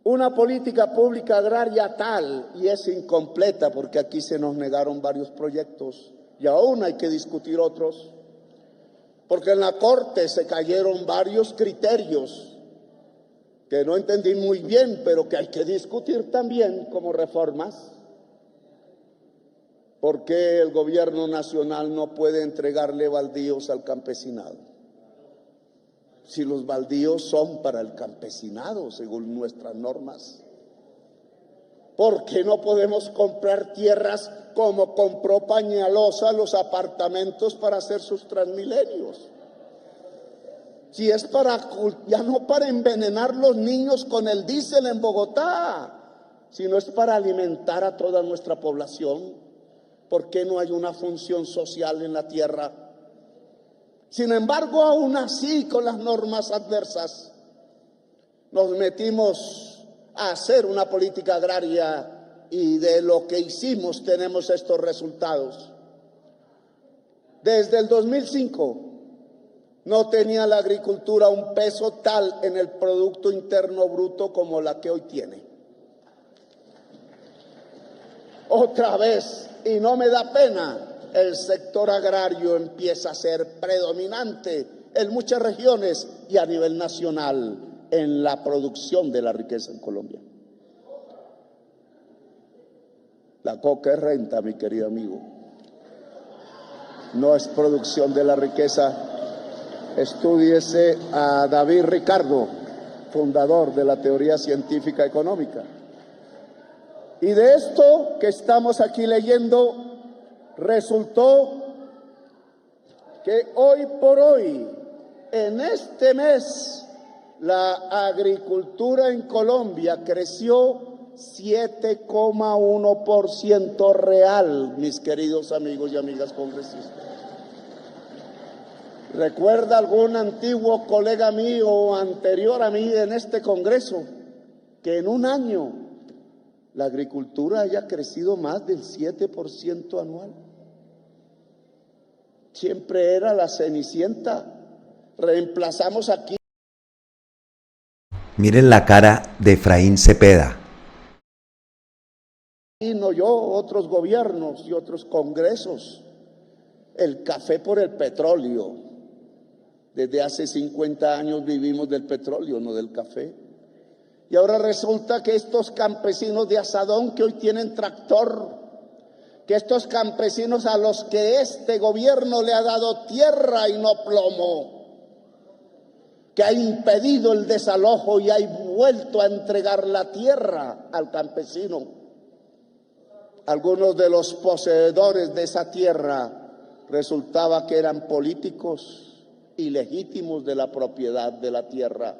[SPEAKER 1] una política pública agraria tal, y es incompleta porque aquí se nos negaron varios proyectos y aún hay que discutir otros, porque en la Corte se cayeron varios criterios que no entendí muy bien, pero que hay que discutir también como reformas. ¿Por qué el gobierno nacional no puede entregarle baldíos al campesinado? Si los baldíos son para el campesinado, según nuestras normas. ¿Por qué no podemos comprar tierras como compró Pañalosa los apartamentos para hacer sus Transmilenios? Si es para, ya no para envenenar los niños con el diésel en Bogotá, sino es para alimentar a toda nuestra población. ¿Por qué no hay una función social en la tierra? Sin embargo, aún así, con las normas adversas, nos metimos a hacer una política agraria y de lo que hicimos tenemos estos resultados. Desde el 2005 no tenía la agricultura un peso tal en el Producto Interno Bruto como la que hoy tiene. Otra vez, y no me da pena, el sector agrario empieza a ser predominante en muchas regiones y a nivel nacional en la producción de la riqueza en Colombia. La coca es renta, mi querido amigo. No es producción de la riqueza. Estúdiese a David Ricardo fundador de la teoría científica económica. Y de esto que estamos aquí leyendo, resultó que hoy por hoy, en este mes, la agricultura en Colombia creció 7,1% real, mis queridos amigos y amigas congresistas. ¿Recuerda algún antiguo colega mío o anterior a mí en este Congreso que en un año la agricultura haya crecido más del 7% anual? Siempre era la cenicienta. Reemplazamos aquí.
[SPEAKER 2] Miren la cara de Efraín Cepeda.
[SPEAKER 1] Y no yo, otros gobiernos y otros congresos. El café por el petróleo. Desde hace 50 años vivimos del petróleo, no del café. Y ahora resulta que estos campesinos de Asadón que hoy tienen tractor, que estos campesinos a los que este gobierno le ha dado tierra y no plomo, que ha impedido el desalojo y ha vuelto a entregar la tierra al campesino. Algunos de los poseedores de esa tierra resultaba que eran políticos ilegítimos de la propiedad de la tierra.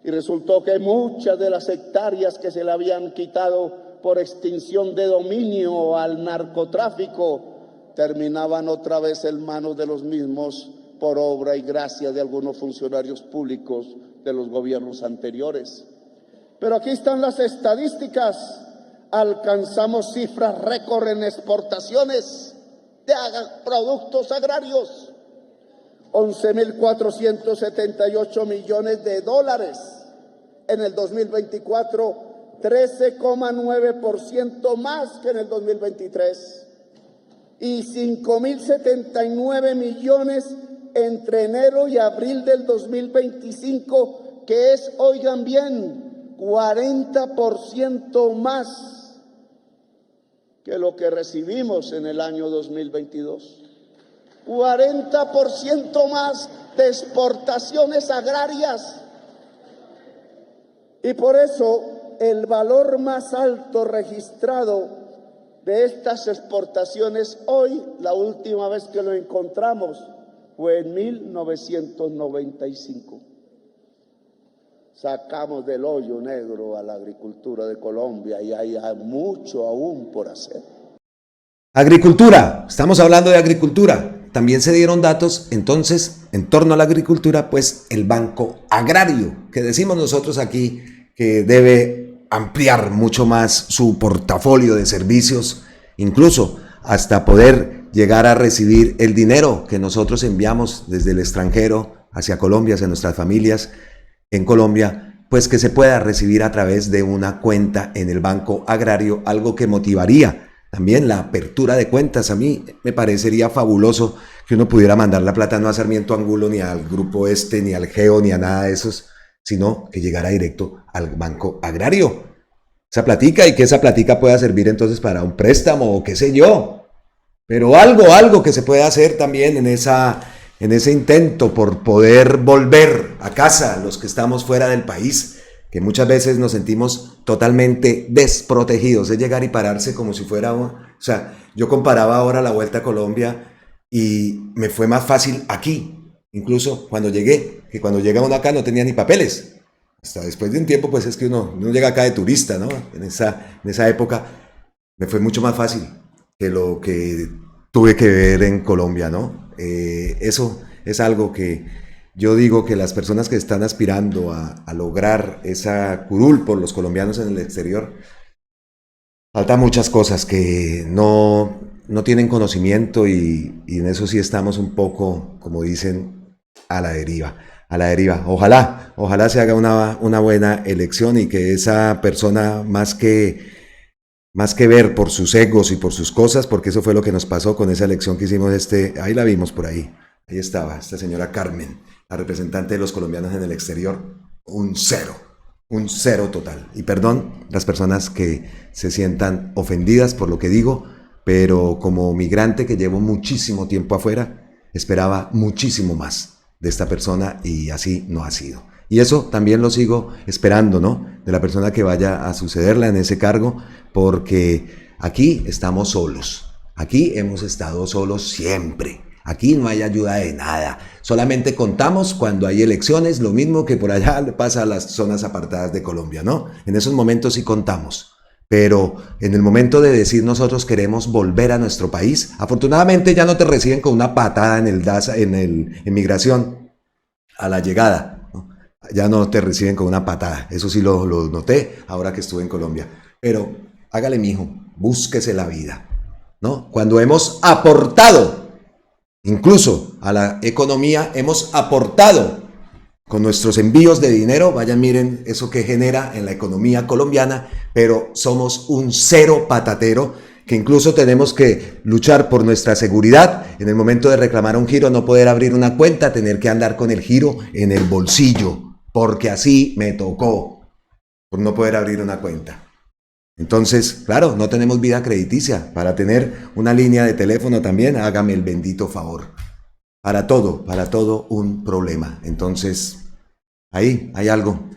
[SPEAKER 1] Y resultó que muchas de las hectáreas que se le habían quitado por extinción de dominio al narcotráfico terminaban otra vez en manos de los mismos por obra y gracia de algunos funcionarios públicos de los gobiernos anteriores. Pero aquí están las estadísticas. Alcanzamos cifras récord en exportaciones de productos agrarios. 11.478 millones de dólares en el 2024, 13,9% más que en el 2023, y 5.079 millones entre enero y abril del 2025, que es, oigan bien, 40% más que lo que recibimos en el año 2022. 40% más de exportaciones agrarias. Y por eso el valor más alto registrado de estas exportaciones hoy, la última vez que lo encontramos, fue en 1995. Sacamos del hoyo negro a la agricultura de Colombia y hay mucho aún por hacer.
[SPEAKER 2] Agricultura, estamos hablando de agricultura. También se dieron datos entonces en torno a la agricultura, pues el Banco Agrario, que decimos nosotros aquí que debe ampliar mucho más su portafolio de servicios, incluso hasta poder llegar a recibir el dinero que nosotros enviamos desde el extranjero hacia Colombia, hacia nuestras familias en Colombia, pues que se pueda recibir a través de una cuenta en el Banco Agrario, algo que motivaría también la apertura de cuentas. A mí me parecería fabuloso que uno pudiera mandar la plata no a Sarmiento Angulo, ni al Grupo ni al Geo, ni a nada de esos, sino que llegara directo al Banco Agrario. Esa platica, y que esa platica pueda servir entonces para un préstamo o qué sé yo. Pero algo que se pueda hacer también en ese intento por poder volver a casa los que estamos fuera del país, que muchas veces nos sentimos totalmente desprotegidos, es llegar y pararse como si fuera o sea, yo comparaba ahora la Vuelta a Colombia y me fue más fácil aquí, incluso cuando llegué, que cuando llega uno acá no tenía ni papeles. Hasta después de un tiempo, pues es que uno llega acá de turista, ¿no? En esa época me fue mucho más fácil que lo que tuve que ver en Colombia, ¿no? Eso es algo que yo digo que las personas que están aspirando a lograr esa curul por los colombianos en el exterior, faltan muchas cosas que no tienen conocimiento y en eso sí estamos un poco, como dicen, a la deriva. Ojalá se haga una buena elección y que esa persona, más que ver por sus egos y por sus cosas, porque eso fue lo que nos pasó con esa elección que hicimos, ahí la vimos por ahí estaba, esta señora Carmen, la representante de los colombianos en el exterior, un cero total. Y perdón las personas que se sientan ofendidas por lo que digo, pero como migrante que llevo muchísimo tiempo afuera, esperaba muchísimo más de esta persona y así no ha sido. Y eso también lo sigo esperando, ¿no? De la persona que vaya a sucederla en ese cargo, porque aquí estamos solos. Aquí hemos estado solos siempre. Aquí no hay ayuda de nada. Solamente contamos cuando hay elecciones, lo mismo que por allá le pasa a las zonas apartadas de Colombia, ¿no? En esos momentos sí contamos. Pero en el momento de decir nosotros queremos volver a nuestro país, afortunadamente ya no te reciben con una patada en el DASA, en migración a la llegada, ¿no? Ya no te reciben con una patada. Eso sí lo noté ahora que estuve en Colombia. Pero hágale, mijo, búsquese la vida, ¿no? Cuando hemos aportado, incluso a la economía, hemos aportado con nuestros envíos de dinero, vayan, miren eso que genera en la economía colombiana, pero somos un cero patatero, que incluso tenemos que luchar por nuestra seguridad. En el momento de reclamar un giro, no poder abrir una cuenta, tener que andar con el giro en el bolsillo, porque así me tocó, por no poder abrir una cuenta. Entonces, claro, no tenemos vida crediticia. Para tener una línea de teléfono también, hágame el bendito favor. Para todo un problema. Entonces, ahí hay algo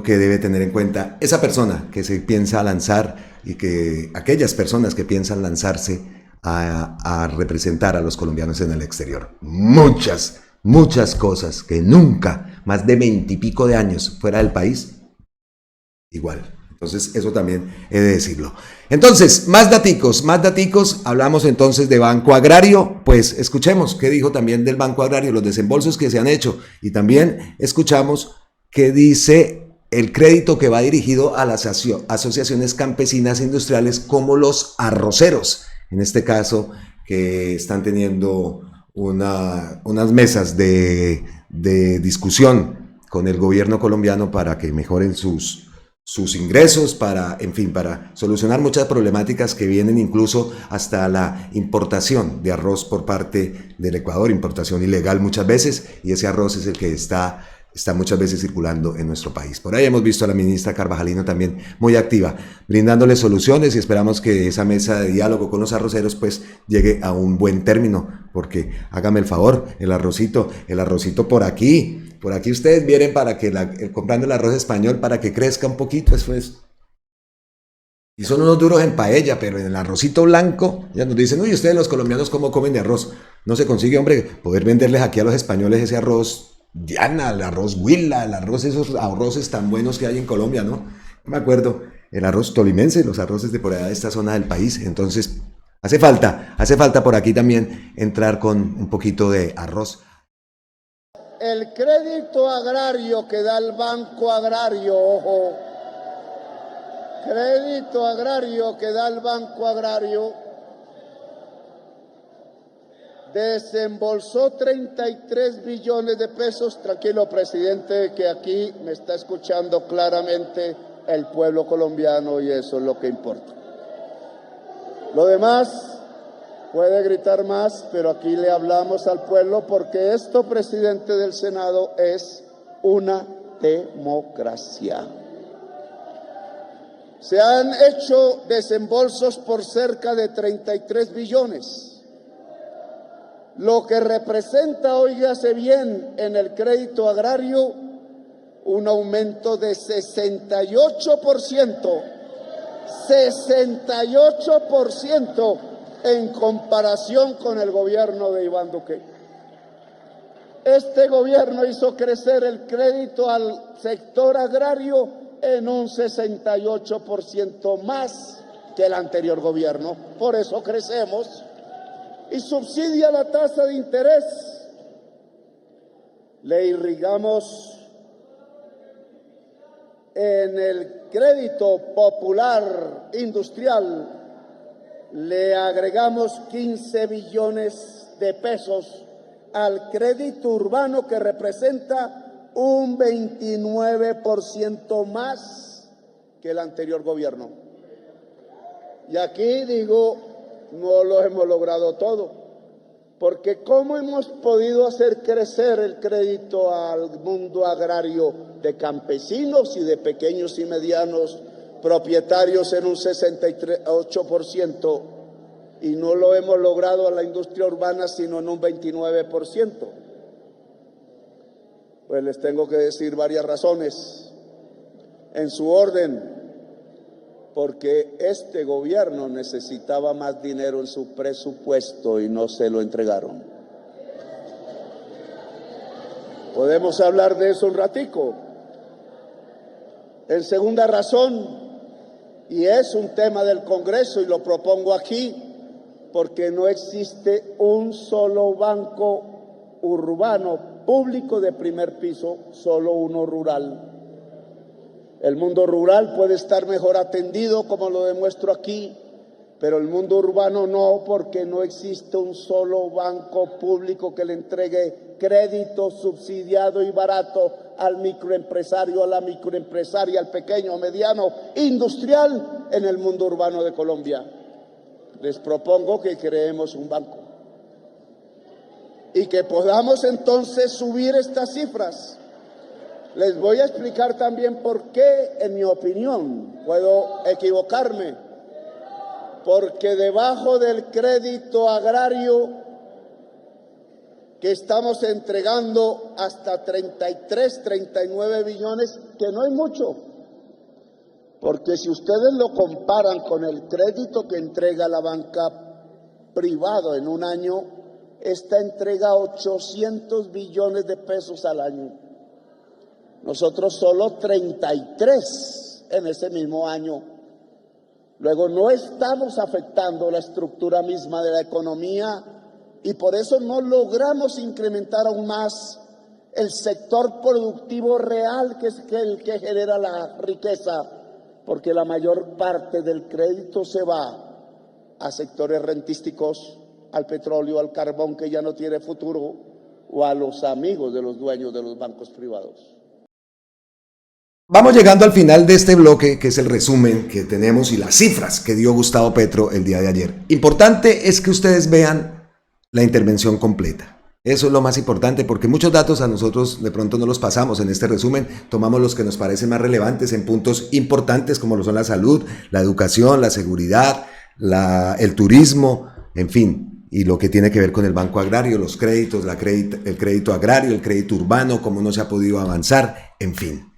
[SPEAKER 2] que debe tener en cuenta esa persona que se piensa lanzar y que aquellas personas que piensan lanzarse a representar a los colombianos en el exterior. Muchas cosas que nunca, más de 20 y pico de años fuera del país, igual. Entonces, eso también he de decirlo. Entonces, más daticos. Hablamos entonces de Banco Agrario. Pues escuchemos qué dijo también del Banco Agrario, los desembolsos que se han hecho. Y también escuchamos qué dice el crédito que va dirigido a las asociaciones campesinas e industriales como los arroceros. En este caso, que están teniendo unas mesas de discusión con el gobierno colombiano para que mejoren sus ingresos, para solucionar muchas problemáticas que vienen incluso hasta la importación de arroz por parte del Ecuador, importación ilegal muchas veces, y ese arroz es el que está muchas veces circulando en nuestro país. Por ahí hemos visto a la ministra Carvajalino también muy activa, brindándole soluciones, y esperamos que esa mesa de diálogo con los arroceros pues llegue a un buen término, porque hágame el favor, el arrocito por aquí ustedes vienen para que comprando el arroz español para que crezca un poquito, eso es. Y son unos duros en paella, pero en el arrocito blanco, ya nos dicen, uy, ustedes los colombianos cómo comen de arroz. No se consigue, hombre, poder venderles aquí a los españoles ese arroz Diana, el arroz Huila, esos arroces tan buenos que hay en Colombia, ¿no? Me acuerdo, el arroz tolimense, los arroces de por allá de esta zona del país. Entonces, hace falta por aquí también entrar con un poquito de arroz.
[SPEAKER 1] El crédito agrario que da el Banco Agrario, ojo, crédito agrario que da el Banco Agrario, desembolsó 33 billones de pesos. Tranquilo, presidente, que aquí me está escuchando claramente el pueblo colombiano y eso es lo que importa. Lo demás puede gritar más, pero aquí le hablamos al pueblo porque esto, presidente del Senado, es una democracia. Se han hecho desembolsos por cerca de 33 billones, lo que representa, óigase bien, en el crédito agrario un aumento de 68%, 68% en comparación con el gobierno de Iván Duque. Este gobierno hizo crecer el crédito al sector agrario en un 68% más que el anterior gobierno. Por eso crecemos. Y subsidia la tasa de interés. Le irrigamos en el crédito popular industrial, le agregamos 15 billones de pesos al crédito urbano, que representa un 29% más que el anterior gobierno. Y aquí digo, no lo hemos logrado todo, porque ¿cómo hemos podido hacer crecer el crédito al mundo agrario de campesinos y de pequeños y medianos propietarios en un 68% y no lo hemos logrado a la industria urbana sino en un 29%? Pues les tengo que decir varias razones. En su orden, porque este gobierno necesitaba más dinero en su presupuesto y no se lo entregaron. Podemos hablar de eso un ratico. En segunda razón, y es un tema del Congreso y lo propongo aquí, porque no existe un solo banco urbano público de primer piso, solo uno rural. El mundo rural puede estar mejor atendido, como lo demuestro aquí, pero el mundo urbano no, porque no existe un solo banco público que le entregue crédito subsidiado y barato al microempresario, a la microempresaria, al pequeño, mediano, industrial en el mundo urbano de Colombia. Les propongo que creemos un banco y que podamos entonces subir estas cifras. Les voy a explicar también por qué, en mi opinión, puedo equivocarme, porque debajo del crédito agrario que estamos entregando hasta 33, 39 billones, que no es mucho, porque si ustedes lo comparan con el crédito que entrega la banca privada en un año, esta entrega 800 billones de pesos al año. Nosotros solo 33 en ese mismo año. Luego no estamos afectando la estructura misma de la economía y por eso no logramos incrementar aún más el sector productivo real, que es el que genera la riqueza, porque la mayor parte del crédito se va a sectores rentísticos, al petróleo, al carbón que ya no tiene futuro, o a los amigos de los dueños de los bancos privados.
[SPEAKER 2] Vamos llegando al final de este bloque, que es el resumen que tenemos y las cifras que dio Gustavo Petro el día de ayer. Importante es que ustedes vean la intervención completa. Eso es lo más importante, porque muchos datos a nosotros de pronto no los pasamos en este resumen, tomamos los que nos parecen más relevantes en puntos importantes como lo son la salud, la educación, la seguridad, el turismo, en fin, y lo que tiene que ver con el Banco Agrario, los créditos, el crédito agrario, el crédito urbano, cómo no se ha podido avanzar, en fin.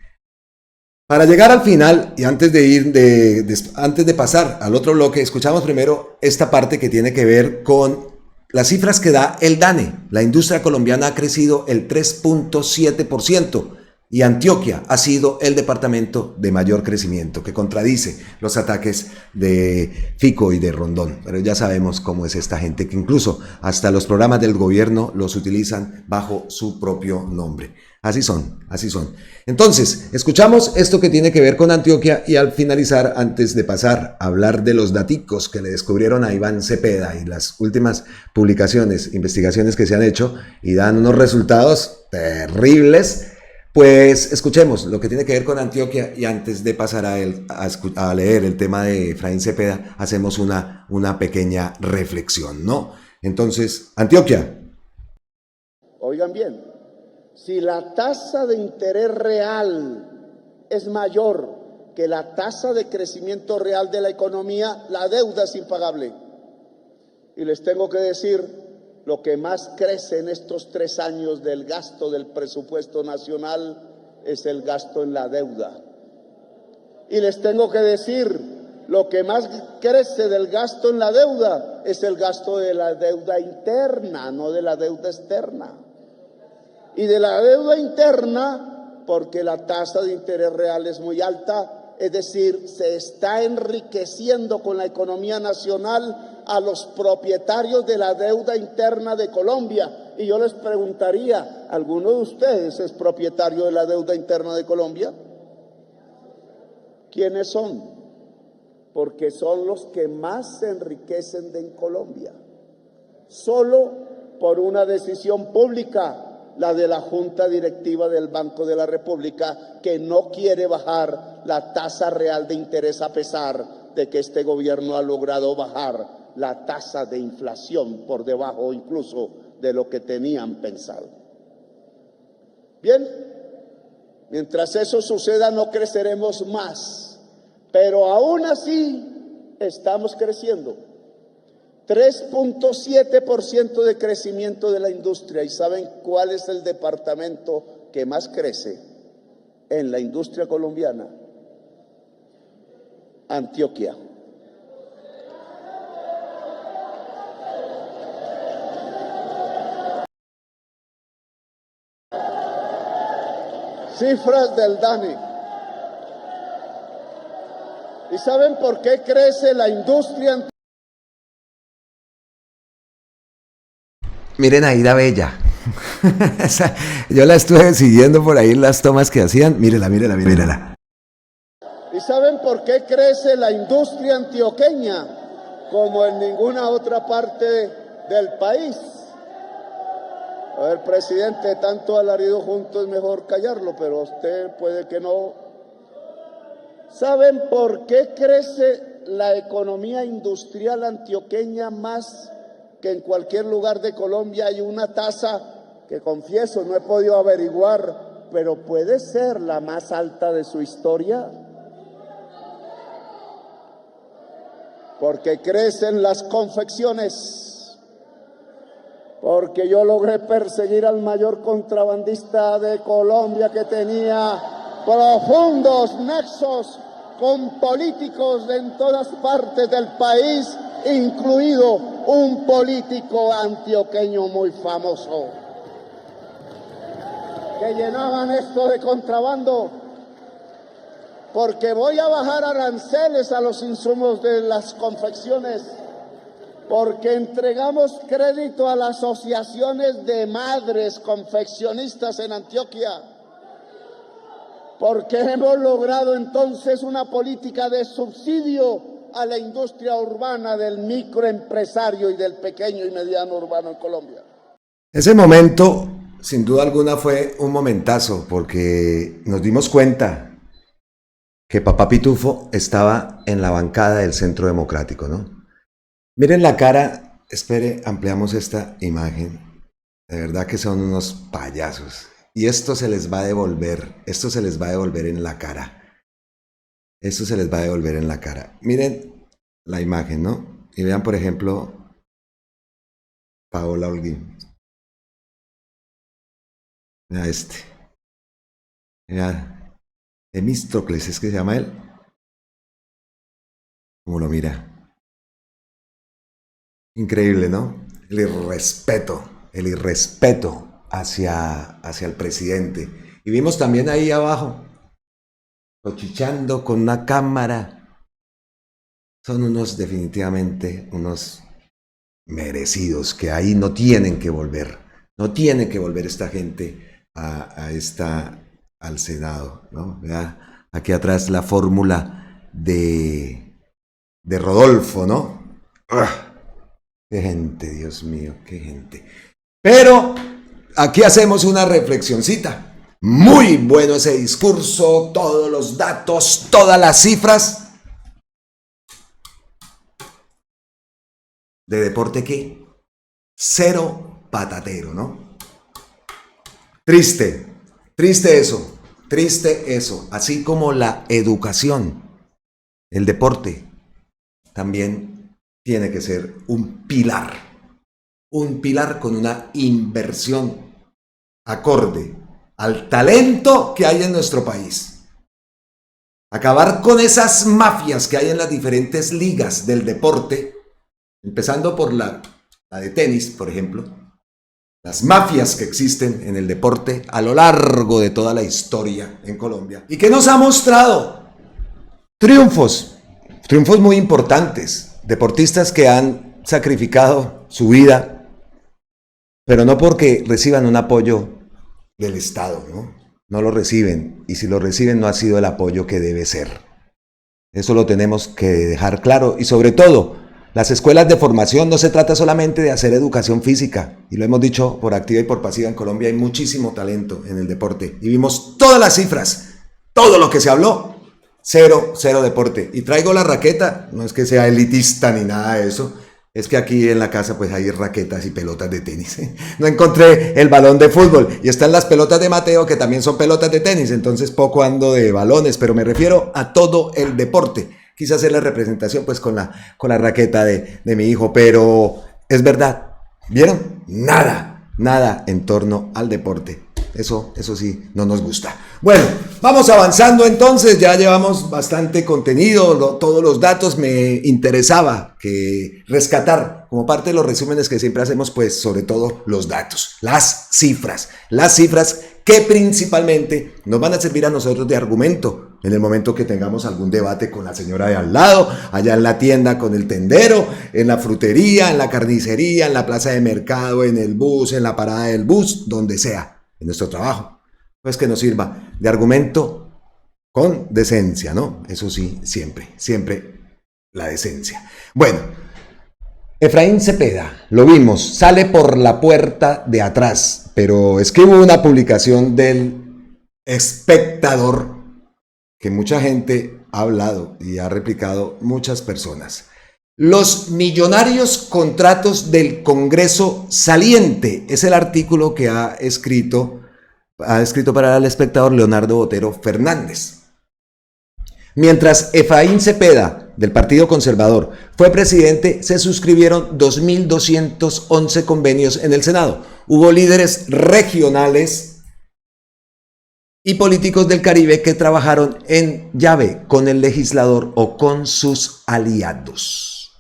[SPEAKER 2] Para llegar al final y antes de pasar al otro bloque, escuchamos primero esta parte que tiene que ver con las cifras que da el DANE. La industria colombiana ha crecido el 3.7% y Antioquia ha sido el departamento de mayor crecimiento, que contradice los ataques de Fico y de Rondón. Pero ya sabemos cómo es esta gente, que incluso hasta los programas del gobierno los utilizan bajo su propio nombre. Así son, así son. Entonces, escuchamos esto que tiene que ver con Antioquia y al finalizar, antes de pasar a hablar de los daticos que le descubrieron a Iván Cepeda y las últimas publicaciones, investigaciones que se han hecho y dan unos resultados terribles, pues escuchemos lo que tiene que ver con Antioquia y antes de pasar a leer el tema de Efraín Cepeda, hacemos una pequeña reflexión, ¿no? Entonces, Antioquia.
[SPEAKER 1] Oigan bien. Si la tasa de interés real es mayor que la tasa de crecimiento real de la economía, la deuda es impagable. Y les tengo que decir, lo que más crece en estos 3 años del gasto del presupuesto nacional es el gasto en la deuda. Y les tengo que decir, lo que más crece del gasto en la deuda es el gasto de la deuda interna, no de la deuda externa. Y de la deuda interna, porque la tasa de interés real es muy alta, es decir, se está enriqueciendo con la economía nacional a los propietarios de la deuda interna de Colombia. Y yo les preguntaría, ¿alguno de ustedes es propietario de la deuda interna de Colombia? ¿Quiénes son? Porque son los que más se enriquecen en Colombia. Solo por una decisión pública, la de la Junta Directiva del Banco de la República, que no quiere bajar la tasa real de interés a pesar de que este gobierno ha logrado bajar la tasa de inflación por debajo incluso de lo que tenían pensado. Bien, mientras eso suceda no creceremos más, pero aún así estamos creciendo. 3.7% de crecimiento de la industria. ¿Y saben cuál es el departamento que más crece en la industria colombiana? Antioquia. Cifras del DANE. ¿Y saben por qué crece la industria?
[SPEAKER 2] Miren a Ida Bella. Yo la estuve siguiendo por ahí en las tomas que hacían. Mírela, mírela, mírela.
[SPEAKER 1] ¿Y saben por qué crece la industria antioqueña como en ninguna otra parte del país? A ver, presidente, tanto alarido junto es mejor callarlo, pero usted puede que no. ¿Saben por qué crece la economía industrial antioqueña más que en cualquier lugar de Colombia? Hay una tasa que, confieso, no he podido averiguar, pero puede ser la más alta de su historia. Porque crecen las confecciones. Porque yo logré perseguir al mayor contrabandista de Colombia, que tenía profundos nexos con políticos en todas partes del país, incluido un político antioqueño muy famoso, que llenaban esto de contrabando. Porque voy a bajar aranceles a los insumos de las confecciones, porque entregamos crédito a las asociaciones de madres confeccionistas en Antioquia, porque hemos logrado entonces una política de subsidio a la industria urbana del microempresario y del pequeño y mediano urbano en Colombia.
[SPEAKER 2] Ese momento, sin duda alguna, fue un momentazo, porque nos dimos cuenta que Papá Pitufo estaba en la bancada del Centro Democrático, ¿no? Miren la cara, espere, ampliamos esta imagen. De verdad que son unos payasos. Y esto se les va a devolver, esto se les va a devolver en la cara. Esto se les va a devolver en la cara. Miren la imagen, ¿no? Y vean, por ejemplo, Paola Holguín. Mira este. Mira, Temístocles, ¿es que se llama él? ¿Cómo lo mira? Increíble, ¿no? El irrespeto hacia el presidente. Y vimos también ahí abajo, cochichando con una cámara. Son unos, definitivamente, unos merecidos, que ahí no tienen que volver. No tiene que volver esta gente al Senado, ¿no? Vea, aquí atrás la fórmula de Rodolfo, ¿no? ¡Ugh! Qué gente, Dios mío, qué gente. Pero aquí hacemos una reflexioncita. Muy bueno ese discurso, todos los datos, todas las cifras. ¿De deporte qué? Cero patatero, ¿no? Triste eso. Así como la educación, el deporte también tiene que ser un pilar con una inversión acorde al talento que hay en nuestro país. Acabar con esas mafias que hay en las diferentes ligas del deporte, empezando por la de tenis, por ejemplo. Las mafias que existen en el deporte a lo largo de toda la historia en Colombia, y que nos ha mostrado triunfos muy importantes. Deportistas que han sacrificado su vida, pero no porque reciban un apoyo del Estado, ¿no? No lo reciben, y si lo reciben no ha sido el apoyo que debe ser. Eso lo tenemos que dejar claro, y sobre todo, las escuelas de formación, no se trata solamente de hacer educación física, y lo hemos dicho por activa y por pasiva, en Colombia hay muchísimo talento en el deporte, y vimos todas las cifras, todo lo que se habló. Cero deporte. Y traigo la raqueta, no es que sea elitista ni nada de eso, es que aquí en la casa pues hay raquetas y pelotas de tenis. No encontré el balón de fútbol, y están las pelotas de Mateo, que también son pelotas de tenis, entonces poco ando de balones, pero me refiero a todo el deporte. Quise hacer la representación pues con la raqueta de mi hijo, pero es verdad, ¿vieron? Nada en torno al deporte. Eso sí, no nos gusta. Bueno, vamos avanzando entonces, ya llevamos bastante contenido, todos los datos. Me interesaba que rescatar, como parte de los resúmenes que siempre hacemos, pues sobre todo los datos, las cifras que principalmente nos van a servir a nosotros de argumento en el momento que tengamos algún debate con la señora de al lado, allá en la tienda con el tendero, en la frutería, en la carnicería, en la plaza de mercado, en el bus, en la parada del bus, donde sea, en nuestro trabajo. Pues que nos sirva de argumento con decencia, ¿no? Eso sí, siempre la decencia. Bueno, Efraín Cepeda, lo vimos, sale por la puerta de atrás, pero es que hubo una publicación del Espectador que mucha gente ha hablado y ha replicado muchas personas. Los millonarios contratos del Congreso saliente es el artículo que ha escrito para el Espectador Leonardo Botero Fernández. Mientras Efraín Cepeda, del Partido Conservador, fue presidente, se suscribieron 2.211 convenios en el Senado. Hubo líderes regionales y políticos del Caribe que trabajaron en llave con el legislador o con sus aliados.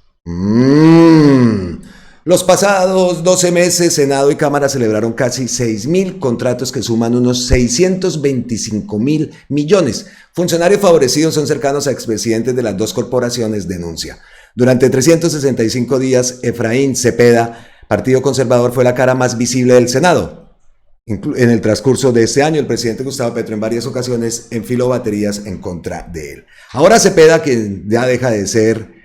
[SPEAKER 2] Los pasados 12 meses, Senado y Cámara celebraron casi 6.000 contratos que suman unos 625.000 millones. Funcionarios favorecidos son cercanos a expresidentes de las dos corporaciones, denuncia. Durante 365 días, Efraín Cepeda, Partido Conservador, fue la cara más visible del Senado. En el transcurso de este año, el presidente Gustavo Petro en varias ocasiones enfiló baterías en contra de él. Ahora Cepeda, quien ya deja de ser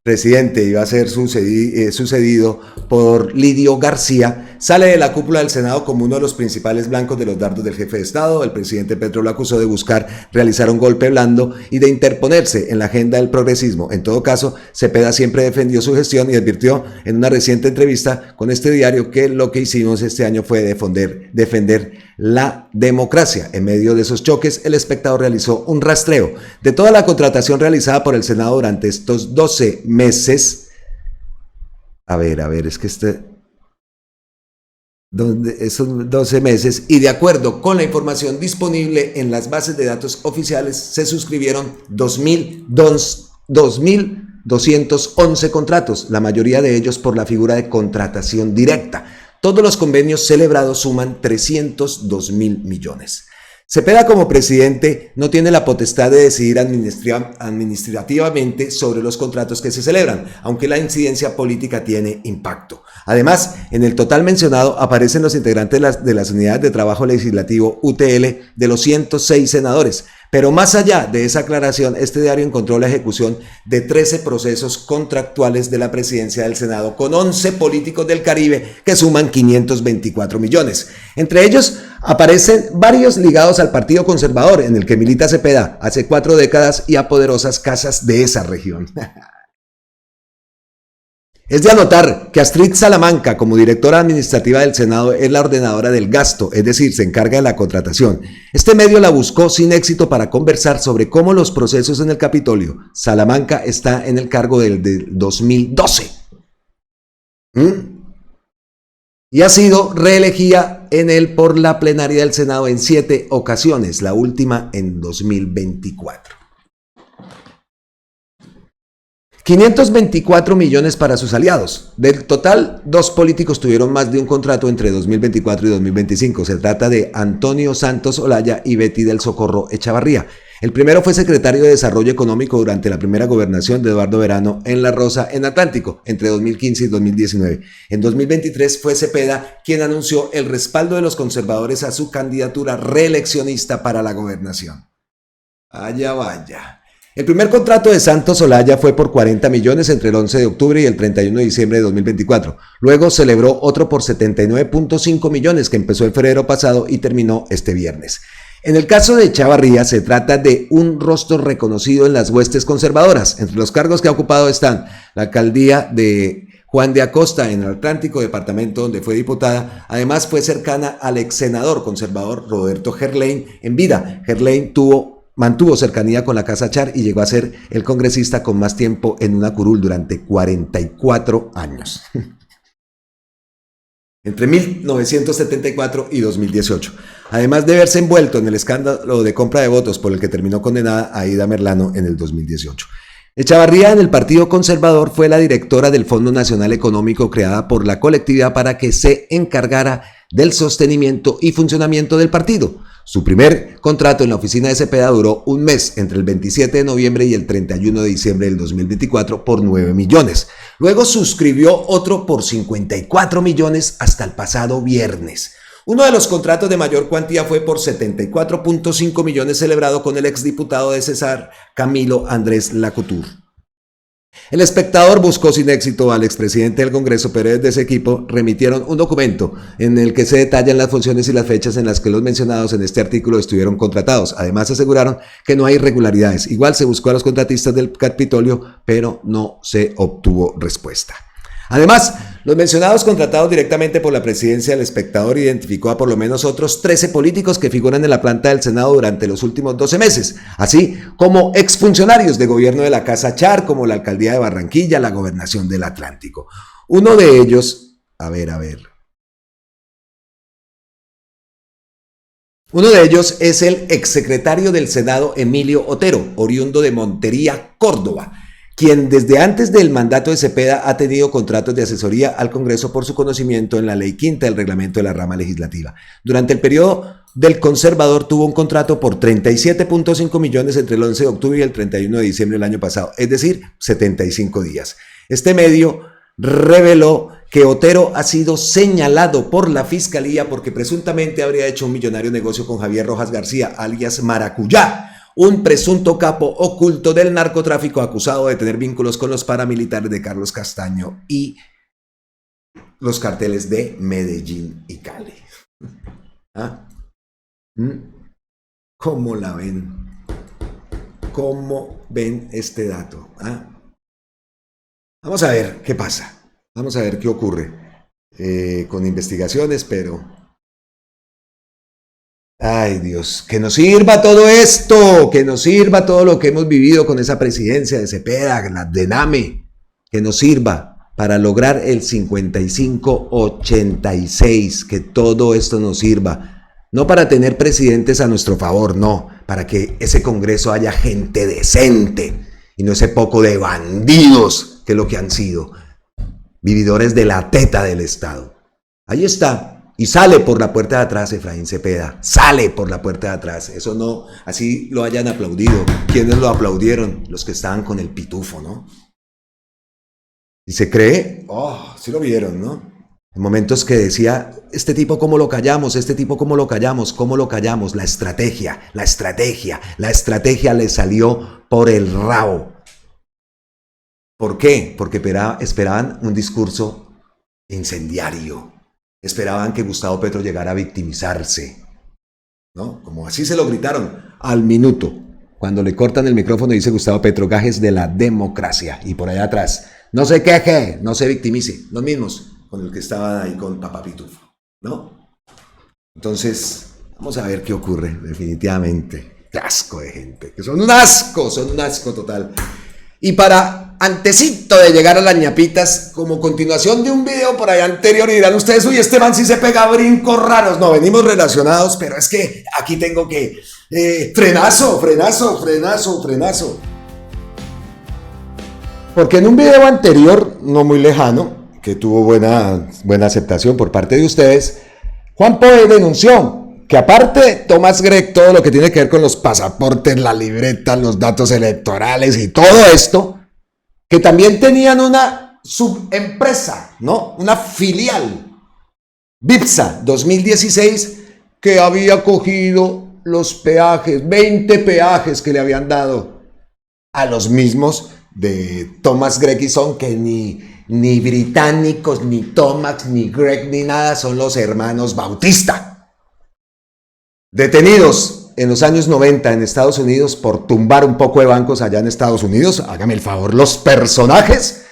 [SPEAKER 2] presidente y va a ser sucedido por Lidio García, sale de la cúpula del Senado como uno de los principales blancos de los dardos del jefe de Estado. El presidente Petro lo acusó de buscar realizar un golpe blando y de interponerse en la agenda del progresismo. En todo caso, Cepeda siempre defendió su gestión y advirtió en una reciente entrevista con este diario que lo que hicimos este año fue defender la democracia. En medio de esos choques, el Espectador realizó un rastreo de toda la contratación realizada por el Senado durante estos 12 meses. Esos 12 meses, y de acuerdo con la información disponible en las bases de datos oficiales, se suscribieron 2.211 contratos, la mayoría de ellos por la figura de contratación directa. Todos los convenios celebrados suman 302.000 millones. Cepeda, como presidente, no tiene la potestad de decidir administrativamente sobre los contratos que se celebran, aunque la incidencia política tiene impacto. Además, en el total mencionado aparecen los integrantes de las unidades de trabajo legislativo UTL de los 106 senadores. Pero más allá de esa aclaración, este diario encontró la ejecución de 13 procesos contractuales de la presidencia del Senado con 11 políticos del Caribe que suman 524 millones. Entre ellos aparecen varios ligados al Partido Conservador, en el que milita Cepeda hace 4 décadas, y a poderosas casas de esa región. Es de anotar que Astrid Salamanca, como directora administrativa del Senado, es la ordenadora del gasto, es decir, se encarga de la contratación. Este medio la buscó sin éxito para conversar sobre cómo los procesos en el Capitolio. Salamanca está en el cargo del 2012. Y ha sido reelegida por la plenaria del Senado en 7 ocasiones, la última en 2024. 524 millones para sus aliados. Del total, 2 políticos tuvieron más de un contrato entre 2024 y 2025. Se trata de Antonio Santos Olaya y Betty del Socorro Echavarría. El primero fue secretario de Desarrollo Económico durante la primera gobernación de Eduardo Verano en La Rosa, en Atlántico, entre 2015 y 2019. En 2023 fue Cepeda quien anunció el respaldo de los conservadores a su candidatura reeleccionista para la gobernación. Vaya. El primer contrato de Santos Olaya fue por 40 millones entre el 11 de octubre y el 31 de diciembre de 2024. Luego celebró otro por 79.5 millones que empezó en febrero pasado y terminó este viernes. En el caso de Echavarría, se trata de un rostro reconocido en las huestes conservadoras. Entre los cargos que ha ocupado están la alcaldía de Juan de Acosta en el Atlántico, departamento donde fue diputada. Además, fue cercana al ex senador conservador Roberto Gerlain en vida. Gerlain mantuvo cercanía con la Casa Char y llegó a ser el congresista con más tiempo en una curul durante 44 años. entre 1974 y 2018, además de verse envuelto en el escándalo de compra de votos por el que terminó condenada Aida Merlano en el 2018. Echavarría en el Partido Conservador fue la directora del Fondo Nacional Económico creada por la colectividad para que se encargara del sostenimiento y funcionamiento del partido. Su primer contrato en la oficina de Cepeda duró un mes, entre el 27 de noviembre y el 31 de diciembre del 2024, por 9 millones. Luego suscribió otro por 54 millones hasta el pasado viernes. Uno de los contratos de mayor cuantía fue por 74.5 millones celebrado con el exdiputado de Cesar, Camilo Andrés Lacouture. El Espectador buscó sin éxito al expresidente del Congreso, pero desde ese equipo remitieron un documento en el que se detallan las funciones y las fechas en las que los mencionados en este artículo estuvieron contratados. Además aseguraron que no hay irregularidades. Igual se buscó a los contratistas del Capitolio, pero no se obtuvo respuesta. Además, los mencionados contratados directamente por la presidencia del Espectador identificó a por lo menos otros 13 políticos que figuran en la planta del Senado durante los últimos 12 meses, así como exfuncionarios de gobierno de la Casa Char, como la Alcaldía de Barranquilla, la Gobernación del Atlántico. Uno de ellos, Uno de ellos es el exsecretario del Senado Emilio Otero, oriundo de Montería, Córdoba, quien desde antes del mandato de Cepeda ha tenido contratos de asesoría al Congreso por su conocimiento en la Ley Quinta del reglamento de la rama legislativa. Durante el periodo del Conservador tuvo un contrato por 37.5 millones entre el 11 de octubre y el 31 de diciembre del año pasado, es decir, 75 días. Este medio reveló que Otero ha sido señalado por la Fiscalía porque presuntamente habría hecho un millonario negocio con Javier Rojas García, alias Maracuyá, un presunto capo oculto del narcotráfico acusado de tener vínculos con los paramilitares de Carlos Castaño y los carteles de Medellín y Cali. ¿Ah? ¿Cómo la ven? ¿Cómo ven este dato? ¿Ah? Vamos a ver qué pasa. Vamos a ver qué ocurre con investigaciones, pero... Ay Dios, que nos sirva todo esto, que nos sirva todo lo que hemos vivido con esa presidencia de Cepeda, la de Name, que nos sirva para lograr el 55-86, que todo esto nos sirva, no para tener presidentes a nuestro favor, no, para que ese Congreso haya gente decente y no ese poco de bandidos que es lo que han sido, vividores de la teta del Estado. Ahí está. Y sale por la puerta de atrás Efraín Cepeda, sale por la puerta de atrás. Eso no, así lo hayan aplaudido. ¿Quiénes lo aplaudieron? Los que estaban con el pitufo, ¿no? Y se cree, sí lo vieron, ¿no? En momentos que decía, este tipo cómo lo callamos, este tipo cómo lo callamos, la estrategia le salió por el rabo. ¿Por qué? Porque esperaban un discurso incendiario. Esperaban que Gustavo Petro llegara a victimizarse, ¿no? Como así se lo gritaron al minuto, cuando le cortan el micrófono y dice Gustavo Petro, gajes de la democracia, y por allá atrás, no se queje, no se victimice, los mismos con el que estaban ahí con Papá Pitufo, ¿no? Entonces, vamos a ver qué ocurre, definitivamente. Qué asco de gente, que son un asco total. Y para antecito de llegar a las ñapitas, como continuación de un video por allá anterior, y dirán ustedes, uy, este man sí se pega brincos raros. No, venimos relacionados, pero es que aquí tengo que... frenazo. Porque en un video anterior, no muy lejano, que tuvo buena aceptación por parte de ustedes, Juan Poe denunció que aparte Thomas Gregg, todo lo que tiene que ver con los pasaportes, la libreta, los datos electorales y todo esto, que también tenían una subempresa, ¿no? Una filial, Vipsa 2016, que había cogido los peajes, 20 peajes que le habían dado a los mismos de Thomas Gregg y Son, que ni británicos, ni Thomas, ni Gregg, ni nada, son los hermanos Bautista. Detenidos en los años 90 en Estados Unidos por tumbar un poco de bancos allá en Estados Unidos, hágame el favor, los personajes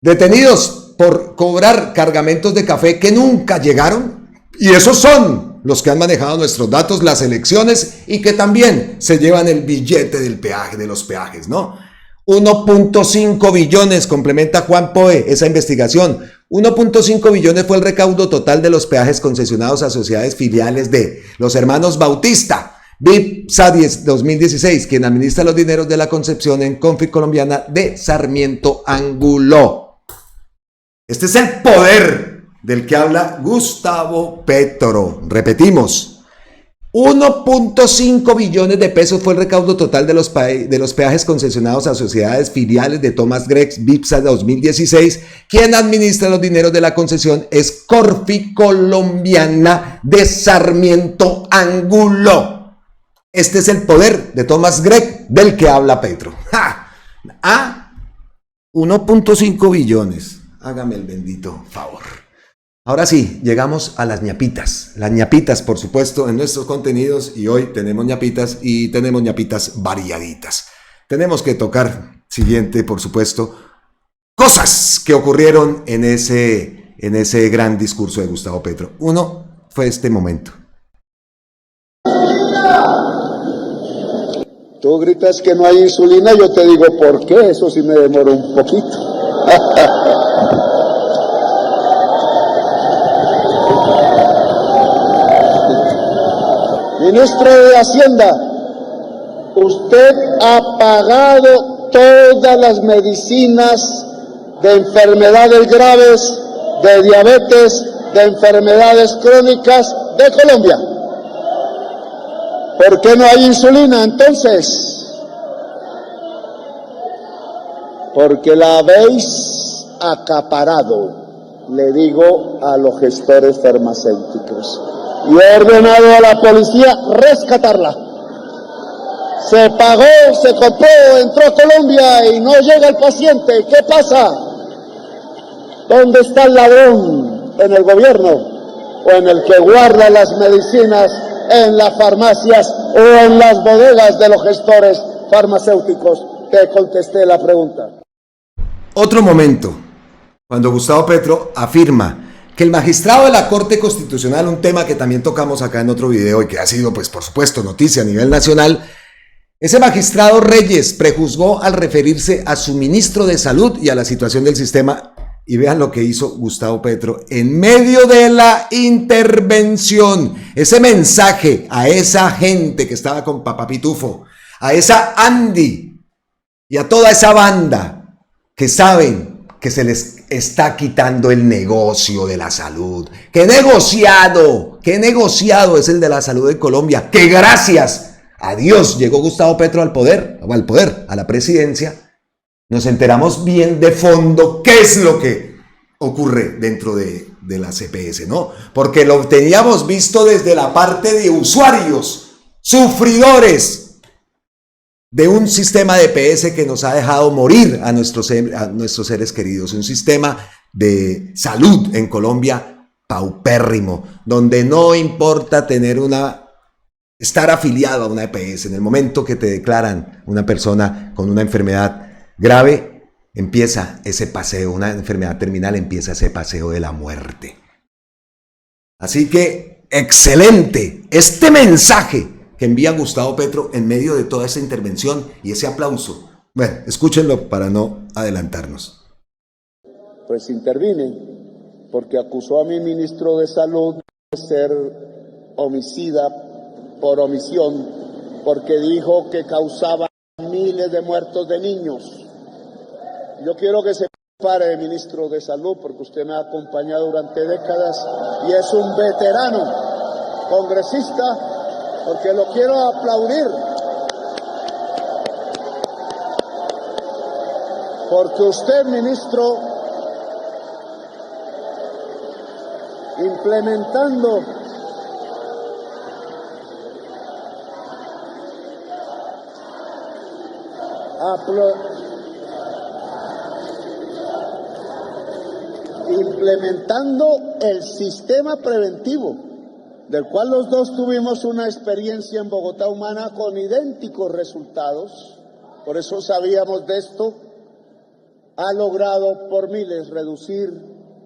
[SPEAKER 2] detenidos por cobrar cargamentos de café que nunca llegaron, y esos son los que han manejado nuestros datos, las elecciones, y que también se llevan el billete del peaje, de los peajes, ¿no? 1.5 billones, complementa Juan Poe esa investigación, 1.5 billones fue el recaudo total de los peajes concesionados a sociedades filiales de los hermanos Bautista, BIPSA 2016, quien administra los dineros de la Concepción en Confit Colombiana de Sarmiento Angulo. Este es el poder del que habla Gustavo Petro. Repetimos. 1.5 billones de pesos fue el recaudo total de los peajes concesionados a sociedades filiales de Thomas Greggs BIPSA 2016. Quien administra los dineros de la concesión es Confit Colombiana de Sarmiento Angulo. Este es el poder de Thomas Greggs del que habla Petro. ¡Ja! 1.5 billones. Hágame el bendito favor. Ahora sí, llegamos a las ñapitas. Las ñapitas, por supuesto, en nuestros contenidos, y hoy tenemos ñapitas y tenemos ñapitas variaditas. Tenemos que tocar, siguiente, por supuesto, cosas que ocurrieron en ese gran discurso de Gustavo Petro. Uno fue este momento.
[SPEAKER 1] Tú gritas que no hay insulina, yo te digo por qué, eso sí me demoró un poquito. Ministro de Hacienda, usted ha pagado todas las medicinas de enfermedades graves, de diabetes, de enfermedades crónicas de Colombia. ¿Por qué no hay insulina entonces? Porque la habéis acaparado, le digo a los gestores farmacéuticos. Y he ordenado a la policía rescatarla. Se pagó, se compró, entró a Colombia y no llega el paciente. ¿Qué pasa? ¿Dónde está el ladrón? ¿En el gobierno? ¿O en el que guarda las medicinas en las farmacias o en las bodegas de los gestores farmacéuticos? Te contesté la pregunta.
[SPEAKER 2] Otro momento, cuando Gustavo Petro afirma que el magistrado de la Corte Constitucional, un tema que también tocamos acá en otro video y que ha sido, pues por supuesto, noticia a nivel nacional, ese magistrado Reyes prejuzgó al referirse a su ministro de Salud y a la situación del sistema. Y vean lo que hizo Gustavo Petro en medio de la intervención. Ese mensaje a esa gente que estaba con Papá Pitufo, a esa Andy y a toda esa banda que saben que se les está quitando el negocio de la salud. ¡Qué negociado es el de la salud de Colombia! ¡Que gracias a Dios llegó Gustavo Petro al poder, a la presidencia! Nos enteramos bien de fondo qué es lo que ocurre dentro de la CPS, ¿no? Porque lo teníamos visto desde la parte de usuarios, sufridores de un sistema de EPS que nos ha dejado morir a nuestros seres queridos, un sistema de salud en Colombia paupérrimo, donde no importa estar afiliado a una EPS. En el momento que te declaran una persona con una enfermedad grave, empieza ese paseo, una enfermedad terminal, empieza ese paseo de la muerte. Así que, excelente este mensaje que envía Gustavo Petro en medio de toda esa intervención y ese aplauso. Bueno, escúchenlo para no adelantarnos.
[SPEAKER 1] Pues intervine, porque acusó a mi ministro de Salud de ser homicida por omisión, porque dijo que causaba miles de muertos de niños. Yo quiero que se prepare, ministro de Salud, porque usted me ha acompañado durante décadas y es un veterano congresista, porque lo quiero aplaudir, porque usted, ministro, implementando el sistema preventivo, del cual los dos tuvimos una experiencia en Bogotá Humana con idénticos resultados, por eso sabíamos de esto, ha logrado por miles reducir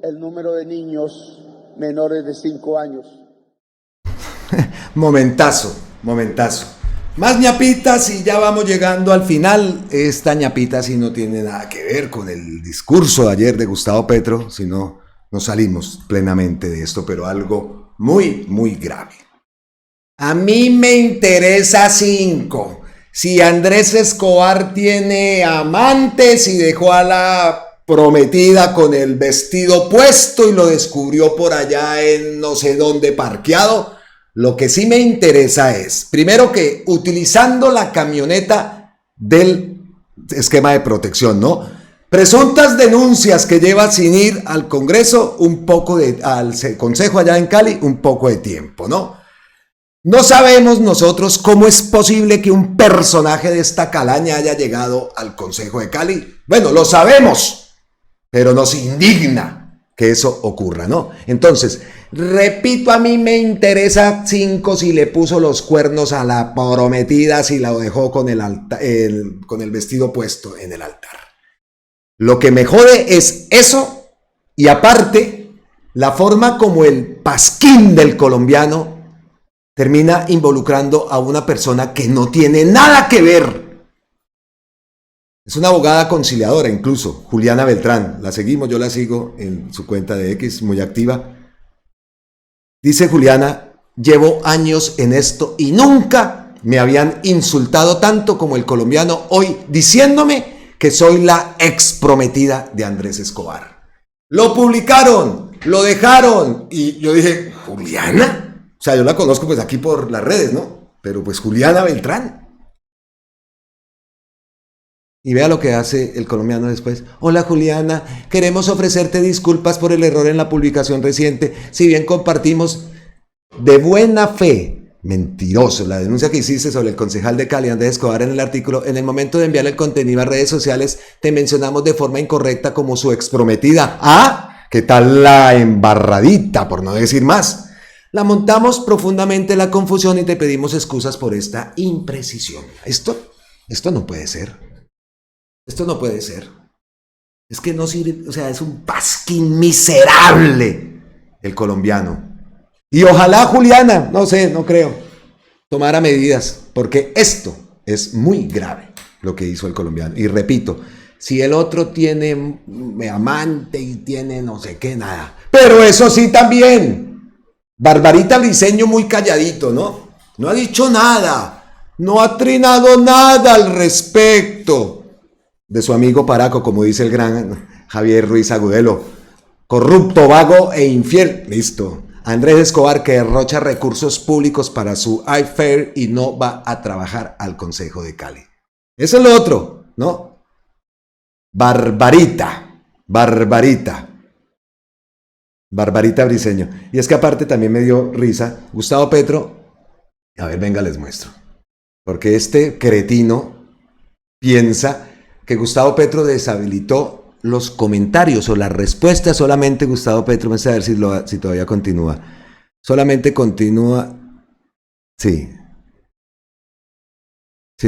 [SPEAKER 1] el número de niños menores de 5 años.
[SPEAKER 2] Momentazo. Más ñapitas y ya vamos llegando al final. Esta ñapita sí no tiene nada que ver con el discurso de ayer de Gustavo Petro, sino nos salimos plenamente de esto, pero algo muy, muy grave. A mí me interesa 5. Si Andrés Escobar tiene amantes y dejó a la prometida con el vestido puesto y lo descubrió por allá en no sé dónde parqueado, lo que sí me interesa es, primero, que utilizando la camioneta del esquema de protección, ¿no? Presuntas denuncias que lleva sin ir al Congreso, al Consejo allá en Cali, un poco de tiempo, ¿no? No sabemos nosotros cómo es posible que un personaje de esta calaña haya llegado al Consejo de Cali. Bueno, lo sabemos, pero nos indigna que eso ocurra, ¿no? Entonces, repito, a mí me interesa 5 si le puso los cuernos a la prometida, si la dejó con el vestido puesto en el altar. Lo que me jode es eso, y aparte, la forma como el pasquín del colombiano termina involucrando a una persona que no tiene nada que ver. Es una abogada conciliadora incluso, Juliana Beltrán. La seguimos, yo la sigo en su cuenta de X, muy activa. Dice Juliana: llevo años en esto y nunca me habían insultado tanto como el colombiano hoy, diciéndome que soy la exprometida de Andrés Escobar. Lo publicaron, lo dejaron, y yo dije, ¿Juliana? O sea, yo la conozco pues aquí por las redes, ¿no? Pero pues Juliana Beltrán. Y vea lo que hace el colombiano después. Hola Juliana, queremos ofrecerte disculpas por el error en la publicación reciente. Si bien compartimos de buena fe, mentiroso, la denuncia que hiciste sobre el concejal de Cali, Andrés Escobar, en el artículo, en el momento de enviar el contenido a redes sociales, te mencionamos de forma incorrecta como su exprometida. ¿Ah? ¿Qué tal la embarradita, por no decir más? Lamentamos profundamente la confusión y te pedimos excusas por esta imprecisión. Esto no puede ser. Esto no puede ser. Es que no sirve, o sea, es un pasquín miserable el colombiano. Y ojalá Juliana, no sé, no creo, tomara medidas, porque esto es muy grave lo que hizo el colombiano. Y repito, si el otro tiene amante y tiene no sé qué, nada. Pero eso sí también. Barbarita Briceño muy calladito, ¿no? No ha dicho nada, no ha trinado nada al respecto de su amigo Paraco, como dice el gran Javier Ruiz Agudelo. Corrupto, vago e infiel. Listo. Andrés Escobar, que derrocha recursos públicos para su iFair y no va a trabajar al Consejo de Cali. Eso es lo otro, ¿no? Barbarita Briceño. Y es que aparte también me dio risa Gustavo Petro. A ver, venga, les muestro. Porque este cretino piensa que Gustavo Petro deshabilitó los comentarios o las respuestas. Solamente Gustavo Petro, me a ver si todavía continúa. Solamente continúa. Sí,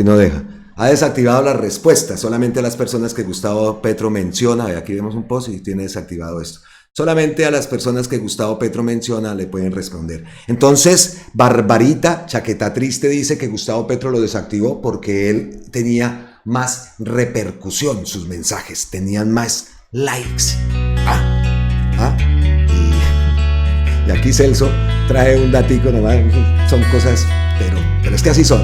[SPEAKER 2] no deja. Ha desactivado las respuestas solamente a las personas que Gustavo Petro menciona. Aquí vemos un post y tiene desactivado esto. Solamente a las personas que Gustavo Petro menciona le pueden responder. Entonces, Barbarita, chaqueta triste, dice que Gustavo Petro lo desactivó porque él tenía más repercusión, sus mensajes tenían más likes. Y aquí Celso trae un datico nomás, son cosas, pero es que así son.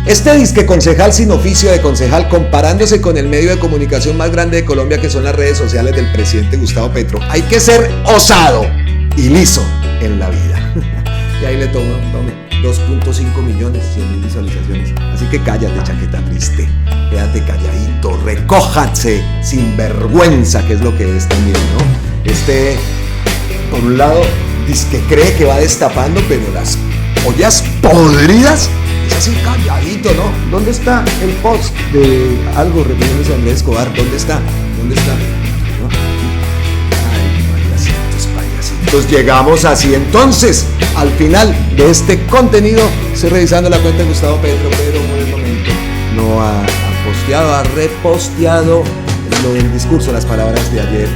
[SPEAKER 2] Este disque concejal sin oficio de concejal, comparándose con el medio de comunicación más grande de Colombia, que son las redes sociales del presidente Gustavo Petro. Hay que ser osado y liso en la vida. Y ahí le tome 2.5 millones, 100,000 visualizaciones. Así que cállate, chaqueta triste. Quédate calladito, recójanse sin vergüenza, que es lo que es también, ¿no? Por un lado, dice que cree que va destapando, pero las ollas podridas, es así calladito, ¿no? ¿Dónde está el post de algo refiriéndose a Andrés Escobar? ¿Dónde está? ¿No? Ay, payasitos. Llegamos así entonces al final de este contenido. Estoy revisando la cuenta de Gustavo Petro, pero por el momento no ha posteado, ha reposteado lo del discurso, las palabras de ayer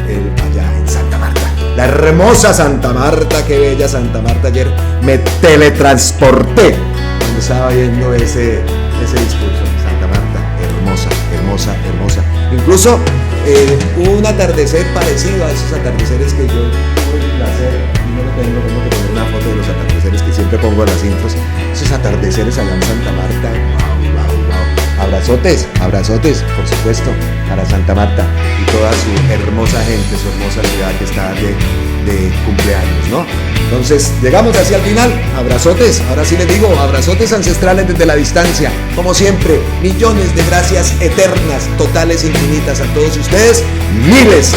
[SPEAKER 2] allá en Santa Marta. La hermosa Santa Marta, qué bella Santa Marta. Ayer me teletransporté cuando estaba viendo ese discurso. Santa Marta, hermosa. Incluso un atardecer parecido a esos atardeceres que yo tengo que poner una foto de los atardeceres que siempre pongo en las intros. Esos atardeceres allá en Santa Marta. Wow. Abrazotes, por supuesto, para Santa Marta y toda su hermosa gente, su hermosa ciudad que está de cumpleaños, ¿no? Entonces, llegamos hacia el final. Abrazotes, ahora sí les digo, abrazotes ancestrales desde la distancia. Como siempre, millones de gracias eternas, totales, infinitas a todos ustedes. Miles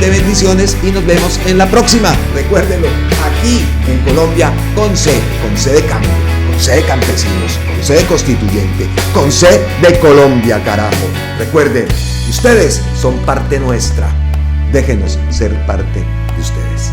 [SPEAKER 2] de bendiciones y nos vemos en la próxima. Recuérdenlo, aquí en Colombia, con C de cambio, con C de campesinos, con C de constituyente, con C de Colombia, carajo. Recuerden, ustedes son parte nuestra. Déjenos ser parte de ustedes.